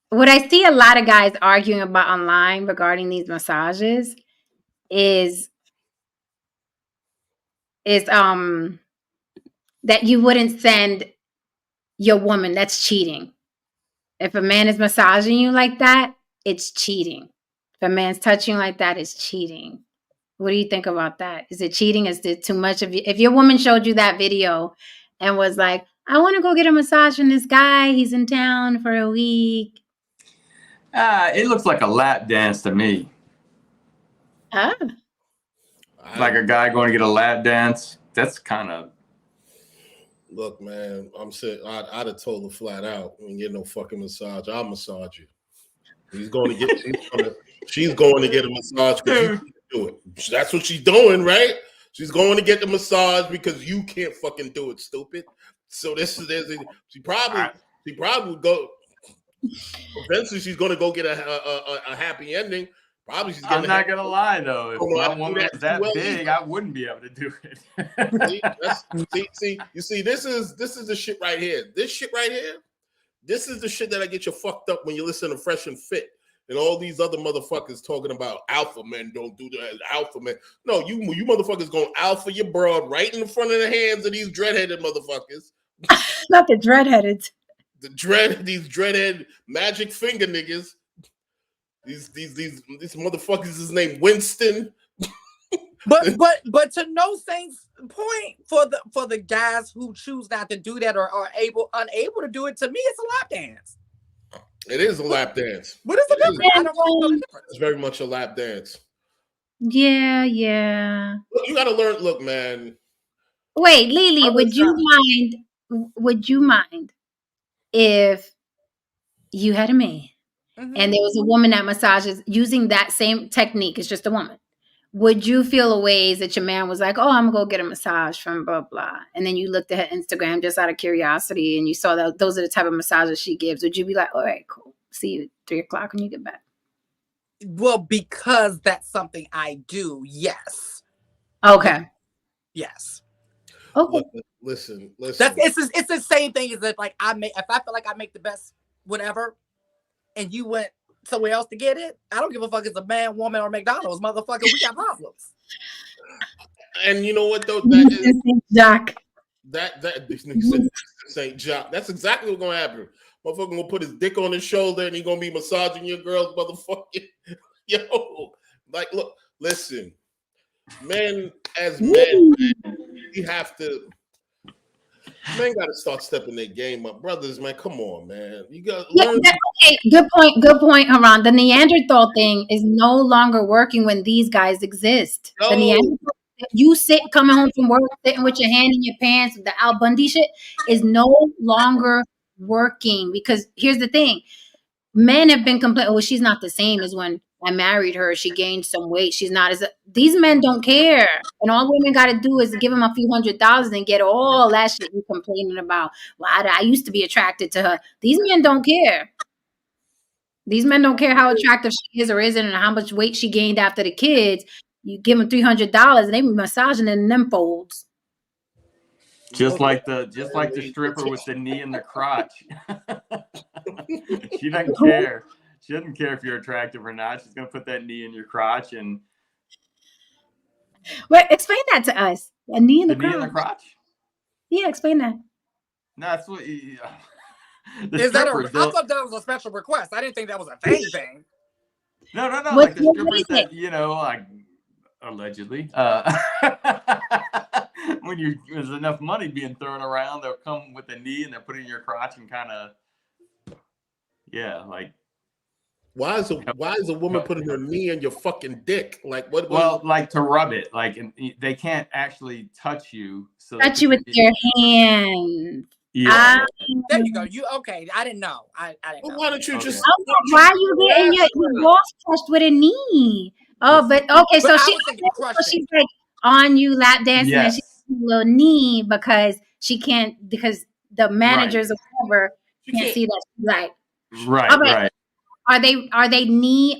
Speaker 1: what I see a lot of guys arguing about online regarding these massages is that you wouldn't send your woman. That's cheating. If a man is massaging you like that, it's cheating. If a man's touching you like that, it's cheating. What do you think about that? Is it cheating? Is it too much of you? If your woman showed you that video and was like, I want to go get a massage from this guy. He's in town for a week.
Speaker 3: It looks like a lap dance to me.
Speaker 1: Oh.
Speaker 3: Like a guy going to get a lap dance. That's kind of.
Speaker 2: Look, man, I'm saying I'd have told her flat out, "You ain't get no fucking massage. I'll massage you." She's going to get a massage because you can't do it. That's what she's doing, right? She's going to get the massage because you can't fucking do it, stupid. So she probably would go. Eventually, she's going to go get a happy ending. Probably she's.
Speaker 3: I'm not gonna lie though. If my woman was that big, I wouldn't be able to do it.
Speaker 2: You see, this is the shit right here. This shit right here. This is the shit that I get you fucked up when you listen to Fresh and Fit and all these other motherfuckers talking about alpha men don't do that. Alpha men. No, you motherfuckers going alpha your broad right in the front of the hands of these dreadheaded motherfuckers.
Speaker 1: Not the dreadheaded.
Speaker 2: These dreadhead magic finger niggas. These motherfuckers is named Winston.
Speaker 4: But to No Saint's point, for the guys who choose not to do that or are unable to do it, to me, it's a lap dance.
Speaker 2: It is a lap dance.
Speaker 4: What is the difference? I don't know the difference.
Speaker 2: It's very much a lap dance.
Speaker 1: Yeah.
Speaker 2: Look, you gotta learn. Look, man.
Speaker 1: Wait, Lily, would you mind if you had a man and there was a woman that massages using that same technique? It's just a woman. Would you feel a ways that your man was like, oh, I'm gonna go get a massage from blah blah, and then you looked at her Instagram just out of curiosity and you saw that those are the type of massages she gives? Would you be like, all right, cool, see you at 3:00 when you get back?
Speaker 4: Well, because that's something I do. Yes.
Speaker 1: Okay.
Speaker 4: Yes.
Speaker 1: Okay.
Speaker 2: Listen.
Speaker 4: It's the same thing as if like if I feel like I make the best whatever, and you went somewhere else to get it, I don't give a fuck if it's a man, woman, or McDonald's, motherfucker. We got problems.
Speaker 2: And you know what though? That is
Speaker 1: Jack.
Speaker 2: That St. Jock. That's exactly what's gonna happen. Motherfucker gonna put his dick on his shoulder and he gonna be massaging your girl's motherfucking yo. Like, look, listen, men as men, we have to. Men got to start stepping their game up, brothers. Man, come on, man. You got to
Speaker 1: Yeah,
Speaker 2: learn.
Speaker 1: okay, good point, Haran. The Neanderthal thing is no longer working when these guys exist. The
Speaker 2: No,
Speaker 1: Neanderthal, you coming home from work, sitting with your hand in your pants, the Al Bundy shit is no longer working because here's the thing. Men have been complaining, oh, she's not the same as when I married her. She gained some weight. She's not as these men don't care. And all women got to do is give them a few $100,000 and get all that shit you complaining about. Well, I used to be attracted to her. These men don't care. These men don't care how attractive she is or isn't and how much weight she gained after the kids. You give them $300 and they be massaging in them folds.
Speaker 3: Just like the stripper with the knee in the crotch. She doesn't care. She doesn't care if you're attractive or not. She's gonna put that knee in your crotch and.
Speaker 1: Wait, explain that to us. A knee in the
Speaker 3: knee in the crotch.
Speaker 1: Yeah, explain that.
Speaker 3: No, that's what.
Speaker 4: Is that I thought that was a special request. I didn't think that was a thing.
Speaker 3: No.
Speaker 1: What,
Speaker 3: Like the
Speaker 1: what
Speaker 3: strippers
Speaker 1: is
Speaker 3: that
Speaker 1: it?
Speaker 3: like allegedly. When there's enough money being thrown around, they'll come with a knee and they'll put it in your crotch and kind of, like.
Speaker 2: why is a woman putting her knee in your fucking dick? Like what?
Speaker 3: Well, like to rub it, like and they can't actually touch you. So
Speaker 1: Touch you with your hand.
Speaker 3: Yeah.
Speaker 4: There you go. You okay? I didn't know. I didn't know.
Speaker 2: Why don't you just?
Speaker 1: Why are you getting your balls touched with a knee? Oh, but okay, so she's like on you lap dancing and she's a little knee because the managers or whatever can't see that she's like
Speaker 3: right.
Speaker 1: Are they knee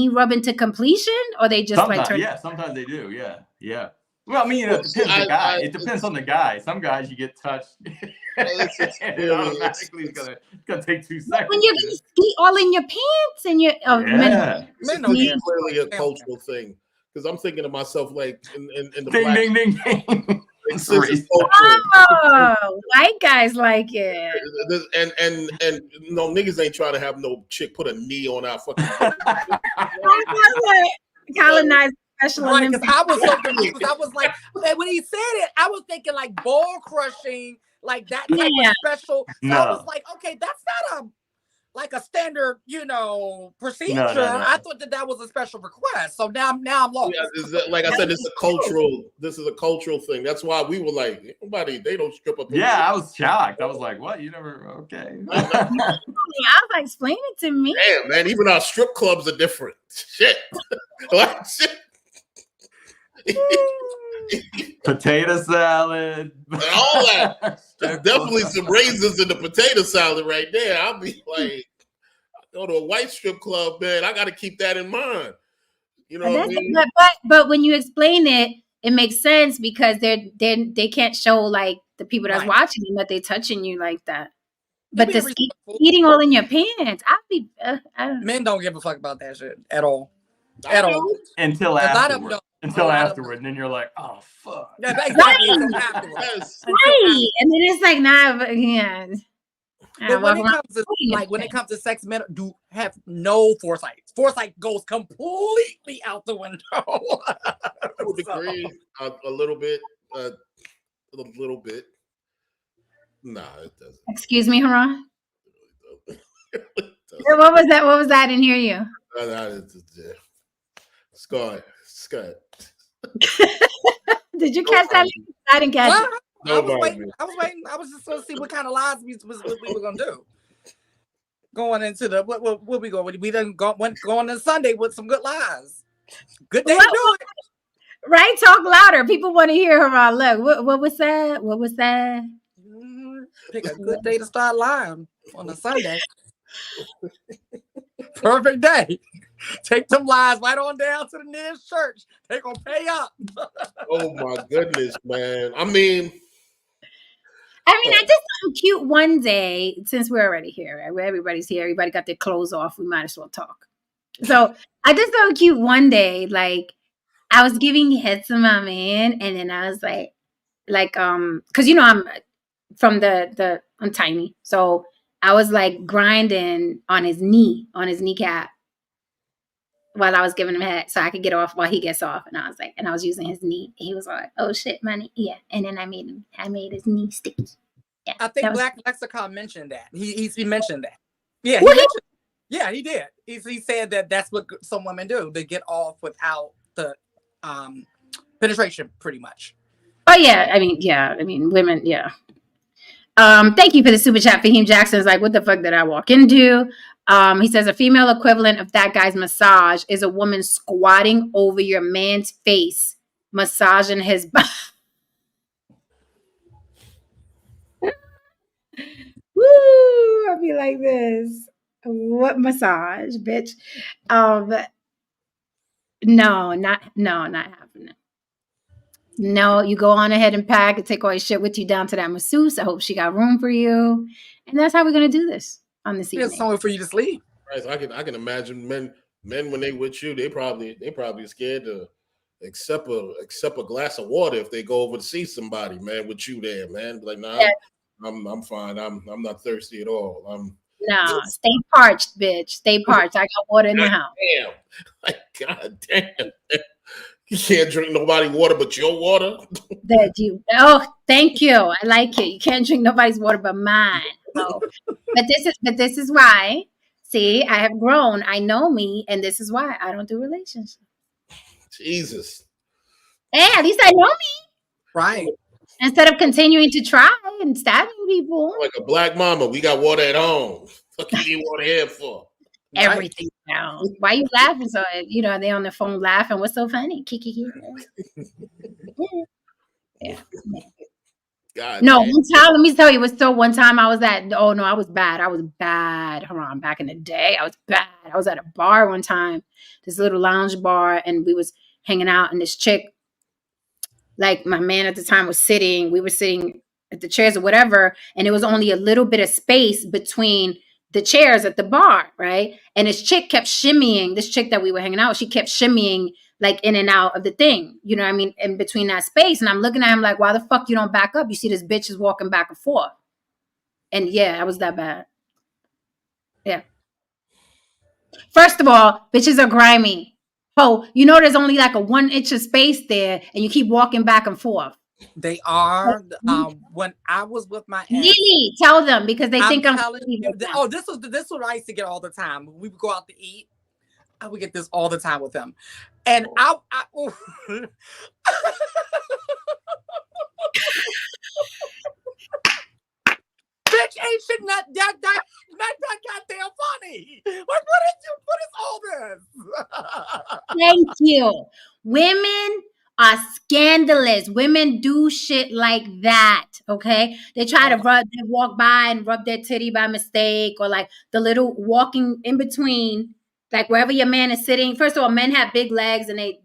Speaker 1: rubbing to completion or they just
Speaker 3: sometimes, sometimes they do. Yeah. Well, I mean, it depends on the guy. It depends on the guy. Some guys you get touched, it automatically is gonna take 2 seconds.
Speaker 1: When you're getting skeet all in your pants and you're
Speaker 2: men it's clearly a cultural thing because I'm thinking to myself like in the
Speaker 3: ding.
Speaker 1: Oh, white guys like it,
Speaker 2: and no niggas ain't trying to have no chick put a knee on our fucking
Speaker 1: colonized.
Speaker 4: Right, because I was so confused. I was like, when he said it, I was thinking like ball crushing, like that type of special. So I was like, okay, that's not a standard, procedure. No. I thought that was a special request. So now I'm lost.
Speaker 2: Yeah, like I said, this is a cultural thing. That's why we were like, they don't strip up.
Speaker 3: Yeah, I was shocked. I was like, what? You never? Okay.
Speaker 1: I was like, explain it to me.
Speaker 2: Damn, man, even our strip clubs are different. Shit. Like shit.
Speaker 3: Potato salad
Speaker 2: and all that. Definitely some raisins in the potato salad right there. I'll be like, go to a white strip club, man. I got to keep that in mind. You know what I mean?
Speaker 1: But when you explain it, it makes sense because they can't show like the people that's watching them that they touching you like that. But the eating all in your pants,
Speaker 4: Men don't give a fuck about that shit at all.
Speaker 3: Until afterward. And then you're like, oh fuck.
Speaker 4: Yeah, exactly.
Speaker 1: Right. And then it's like,
Speaker 4: But when it comes to sex, men do have no foresight. Foresight goes completely out the window.
Speaker 2: I would agree a little bit. Nah, it doesn't.
Speaker 1: Excuse me, Haran. What was that? What was that? I didn't hear you.
Speaker 2: Scott.
Speaker 1: Did you catch that? I didn't catch it.
Speaker 4: I was waiting. I was just going to see what kind of lies we were going to do. Going into the what we going? We done went going on Sunday with some good lies. Good day to do it.
Speaker 1: Right? Talk louder. People want to hear Haran. Look, what was that? What was that?
Speaker 4: Pick a good day to start lying on a Sunday. Perfect day. Take them lies right on down to the nearest church. They're gonna pay up.
Speaker 2: Oh my goodness, man. I mean,
Speaker 1: I did something cute one day since we're already here. Right? Everybody's here. Everybody got their clothes off. We might as well talk. So I did something cute one day. Like I was giving head to my man, and then I was like, because I'm from I'm tiny, so I was like grinding on his kneecap while I was giving him head so I could get off while he gets off. And I was using his knee. He was like, oh shit, money. Yeah. And then I made his knee sticky. Yeah,
Speaker 4: I
Speaker 1: that
Speaker 4: think
Speaker 1: was
Speaker 4: Black Lexicon mentioned that. He mentioned that. Yeah, he
Speaker 1: What?
Speaker 4: mentioned. Yeah, he did. He said that that's what some women do. They get off without the penetration, pretty much.
Speaker 1: Oh yeah, I mean women, yeah. Thank you for the super chat. Fahim Jackson is like, what the fuck did I walk into? He says a female equivalent of that guy's massage is a woman squatting over your man's face, massaging his body. Woo! I'll be like this. What massage, bitch? No, not happening. No, you go on ahead and pack and take all your shit with you down to that masseuse. I hope she got room for you. And that's how we're gonna do this on this
Speaker 4: There's
Speaker 1: evening.
Speaker 4: somewhere for you to sleep.
Speaker 2: Right, I can imagine men when they with you, they probably scared to accept a glass of water if they go over to see somebody, man, with you there, man. Like, nah,
Speaker 1: Yeah.
Speaker 2: I'm fine. I'm not thirsty at all.
Speaker 1: No, stay parched, bitch. Stay parched. I got water in the house.
Speaker 2: Damn. Like, god damn. You can't drink nobody water but your water.
Speaker 1: Thank you. I like it. You can't drink nobody's water but mine. So, but this is why. See, I have grown. I know me, and this is why I don't do relationships.
Speaker 2: Jesus.
Speaker 1: Hey, at least I know me.
Speaker 4: Right.
Speaker 1: Instead of continuing to try and stabbing people.
Speaker 2: Like a black mama, we got water at home. What you need water here for?
Speaker 1: Everything now. Why you laughing? So they on the phone laughing. What's so funny? Kiki. Yeah.
Speaker 2: God
Speaker 1: No,
Speaker 2: damn.
Speaker 1: one time, let me tell you, one time I was I was bad. I was bad. Haram, back in the day, I was bad. I was at a bar one time, this little lounge bar, and we was hanging out, and this chick, like my man at the time we were sitting at the chairs or whatever, and it was only a little bit of space between the chairs at the bar, right? And this chick kept shimmying, this chick that we were hanging out with, she kept shimmying like in and out of the thing, you know what I mean? In between that space. And I'm looking at him like, why the fuck you don't back up? You see this bitch is walking back and forth. And yeah, I was that bad. Yeah. First of all, bitches are grimy. Oh, there's only like a 1 inch of space there and you keep walking back and forth.
Speaker 4: They are. When I was with my ex,
Speaker 1: Lily, tell them because they think I'm
Speaker 4: telling you. This was what I used to get all the time. We would go out to eat. I would get this all the time with him, and I bitch ain't shit not that goddamn funny. What is all this?
Speaker 1: Thank you. Women are scandalous. Women do shit like that. Okay. They try to they walk by and rub their titty by mistake, or like the little walking in between, like wherever your man is sitting. First of all, men have big legs and they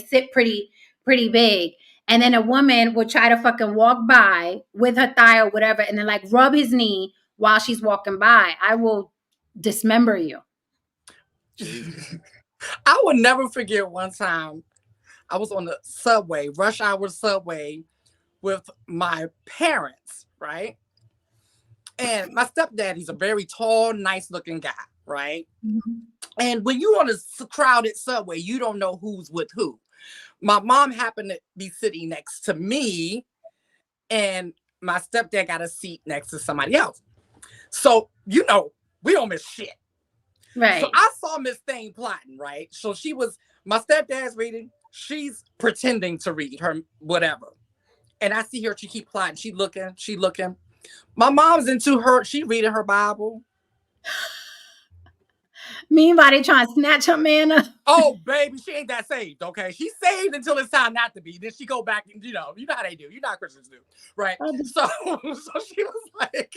Speaker 1: sit pretty big. And then a woman will try to fucking walk by with her thigh or whatever, and then like rub his knee while she's walking by. I will dismember you.
Speaker 4: I will never forget one time I was on the subway, rush hour subway, with my parents, right? And my stepdad, he's a very tall, nice looking guy, right? Mm-hmm. And when you're on a crowded subway, you don't know who's with who. My mom happened to be sitting next to me, and my stepdad got a seat next to somebody else. So, we don't miss shit.
Speaker 1: Right.
Speaker 4: So I saw Miss Thane plotting, right? So my stepdad's reading, she's pretending to read her whatever. And I see her, she keep plotting, she looking. My mom's she reading her Bible.
Speaker 1: Meanwhile, they trying to snatch her man up.
Speaker 4: Oh, baby, she ain't that saved, okay? She's saved until it's time not to be. Then she go back and, you know how they do. You know how Christians do, right? So she was like,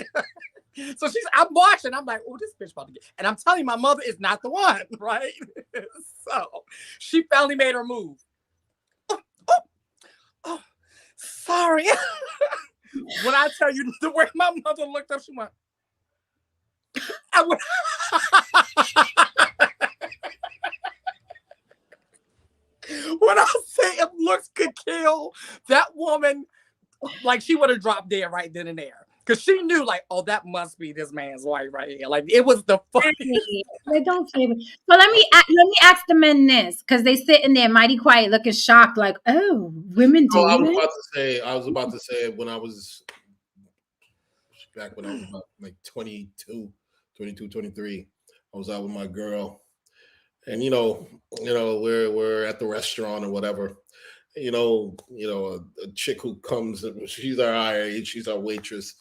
Speaker 4: I'm watching. I'm like, oh, this bitch about to get. And I'm telling you, my mother is not the one, right? So she finally made her move. Oh, sorry. When I tell you the way my mother looked up, she went. When I say if looks could kill, that woman, like she would have dropped dead right then and there. Because she knew, like, oh, that must be this man's wife right here. Like, it was the funniest.
Speaker 1: They don't favor. So let me ask the men this, because they sit in there mighty quiet, looking shocked, like, oh, women do
Speaker 2: I was about to say when I was back when I was about like 22, 23. I was out with my girl, and we're at the restaurant or whatever. A chick who comes, she's our age, she's our waitress,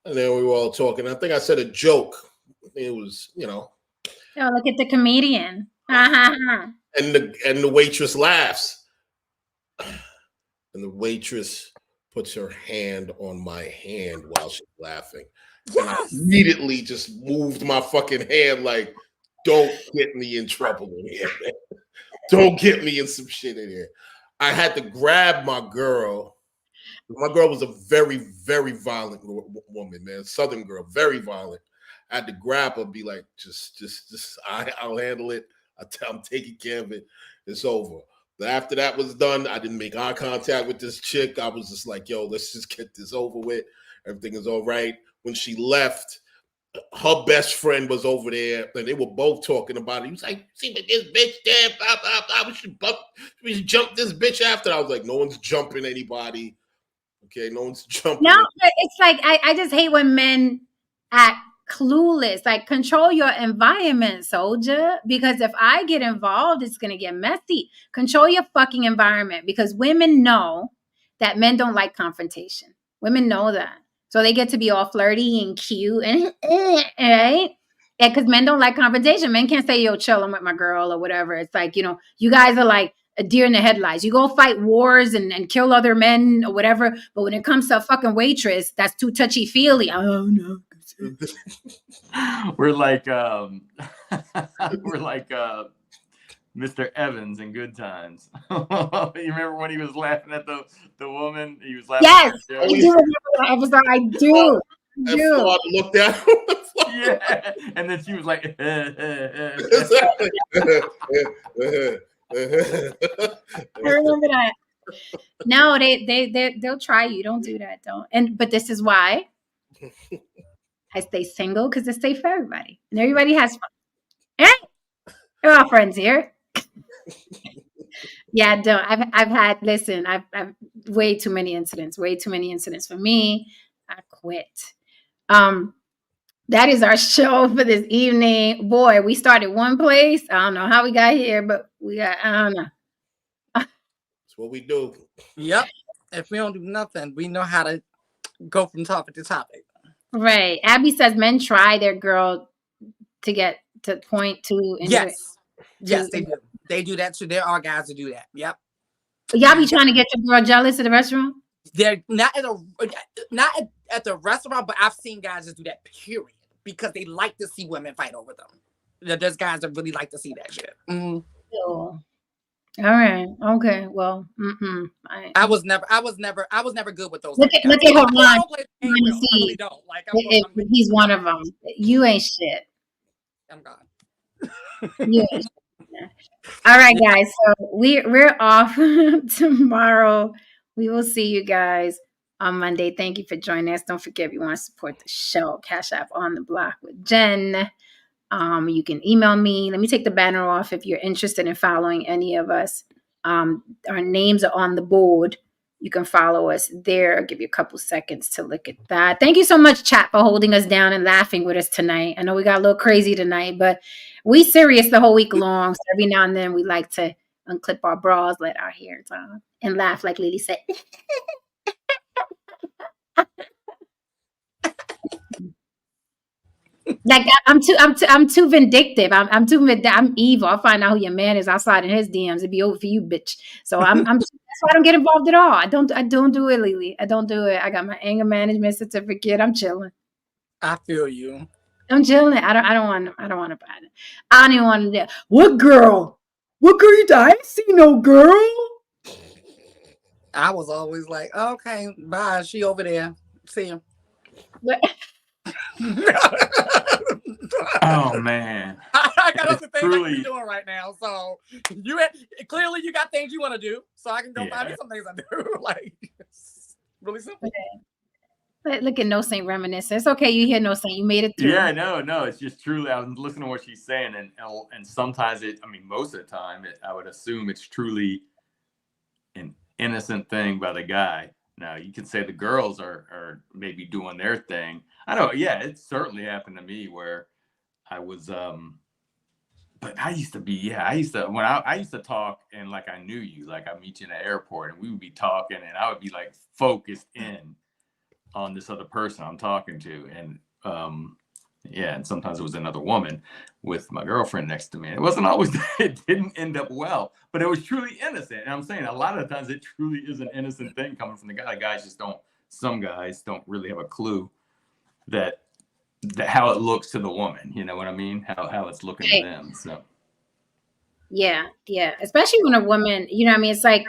Speaker 2: and then we were all talking. I think I said a joke. It was,
Speaker 1: Oh, look at the comedian.
Speaker 2: and the waitress laughs, and the waitress puts her hand on my hand while she's laughing. Yes! And I immediately just moved my fucking hand like, don't get me in trouble in here, man. Don't get me in some shit in here. I had to grab my girl. My girl was a very, very violent woman, man. Southern girl, very violent. I had to grab her, be like, just, I'll handle it. I'm taking care of it. It's over. But after that was done, I didn't make eye contact with this chick. I was just like, yo, let's just get this over with. Everything is all right. When she left, her best friend was over there, and they were both talking about it. He was like, see what this bitch did, blah, blah, blah. We should jump this bitch after. I was like, no one's jumping anybody. Okay, no one's jumping.
Speaker 1: No, but it's like, I just hate when men act clueless. Like, control your environment, soldier. Because if I get involved, it's going to get messy. Control your fucking environment, because women know that men don't like confrontation. Women know that. So they get to be all flirty and cute and right? Yeah, because men don't like confrontation. Men can't say, yo, chill, I'm with my girl or whatever. It's like, you guys are like a deer in the headlights. You go fight wars and kill other men or whatever. But when it comes to a fucking waitress, that's too touchy-feely. Oh, no.
Speaker 3: We're like Mr. Evans in Good Times. You remember when he was laughing at the woman? He was laughing.
Speaker 1: Yes, I do remember that episode. I do.
Speaker 2: And Florida looked at him.
Speaker 3: Yeah, and then she was like,
Speaker 1: I remember that. No, they'll try you. Don't do that. But this is why I stay single, because it's safe for everybody, and everybody has fun. Right? We're all friends here. Yeah, I don't. I've had. Listen, I've way too many incidents. Way too many incidents for me. I quit. That is our show for this evening. Boy, we started one place. I don't know how we got here, but I don't know.
Speaker 2: That's what we do.
Speaker 4: Yep. If we don't do nothing, we know how to go from topic to topic.
Speaker 1: Right. Abby says men try their girl to get to point to.
Speaker 4: Yes. Yes, they do. They do that too. There are guys who do that. Yep.
Speaker 1: Y'all be trying to get your girl jealous at the restaurant?
Speaker 4: They're not at the restaurant, but I've seen guys just do that, period, because they like to see women fight over them. There's guys that really like to see that shit. Mm-hmm.
Speaker 1: All right. Okay. Well,
Speaker 4: I was never good with those.
Speaker 1: Look at Haran.
Speaker 4: I really don't. Like,
Speaker 1: he's one of them. You ain't shit.
Speaker 4: I'm gone.
Speaker 1: You ain't shit. All right, guys. So we're off tomorrow. We will see you guys on Monday. Thank you for joining us. Don't forget, if you want to support the show, Cash App on the Block with Jen. You can email me. Let me take the banner off if you're interested in following any of us. Our names are on the board. You can follow us there. I'll give you a couple seconds to look at that. Thank you so much, chat, for holding us down and laughing with us tonight. I know we got a little crazy tonight, but we serious the whole week long. So every now and then we like to unclip our bras, let our hair down, and laugh like Lily said. Like, I'm too vindictive. I'm evil. I'll find out who your man is outside in his DMs. It'd be over for you, bitch. So that's why I don't get involved at all. I don't do it, Lily. I don't do it. I got my anger management certificate. I'm chilling.
Speaker 4: I feel you.
Speaker 1: I'm chilling. I don't want to buy it. I don't even want to do it. What girl you die? I ain't see no girl.
Speaker 4: I was always like, okay, bye. She over there. See you.
Speaker 3: Oh man,
Speaker 4: I got other things I be doing right now. So clearly you got things you want to do. So I can go find me some things I do. Like, it's really simple.
Speaker 1: Okay. Look at No Saint reminiscence. It's okay, you hear No Saint. You made it through.
Speaker 3: Yeah, no. It's just truly. I was listening to what she's saying, and sometimes most of the time, I would assume it's truly an innocent thing by the guy. Now you can say the girls are maybe doing their thing. I know, yeah, it certainly happened to me where I was but I used to when I used to talk and like I knew you, like I meet you in the airport and we would be talking and I would be like focused in on this other person I'm talking to. And yeah, and sometimes it was another woman with my girlfriend next to me. It wasn't always, it didn't end up well, but it was truly innocent. And I'm saying a lot of the times it truly is an innocent thing coming from the guy. Some guys don't really have a clue that how it looks to the woman. You know what I mean? How it's looking to them. So.
Speaker 1: Yeah. Especially when a woman, you know what I mean? It's like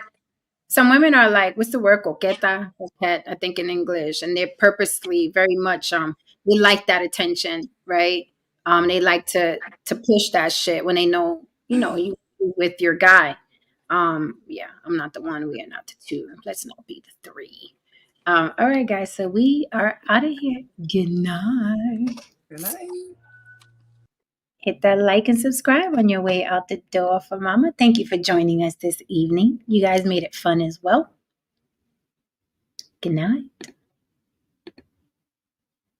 Speaker 1: some women are like, what's the word? Coqueta, I think in English. And they're purposely very much, they like that attention, right? They like to push that shit when they know, you with your guy. Yeah, I'm not the one. We are not the two. Let's not be the three. All right, guys. So we are out of here. Good night.
Speaker 4: Good night.
Speaker 1: Hit that like and subscribe on your way out the door for Mama. Thank you for joining us this evening. You guys made it fun as well. Good night.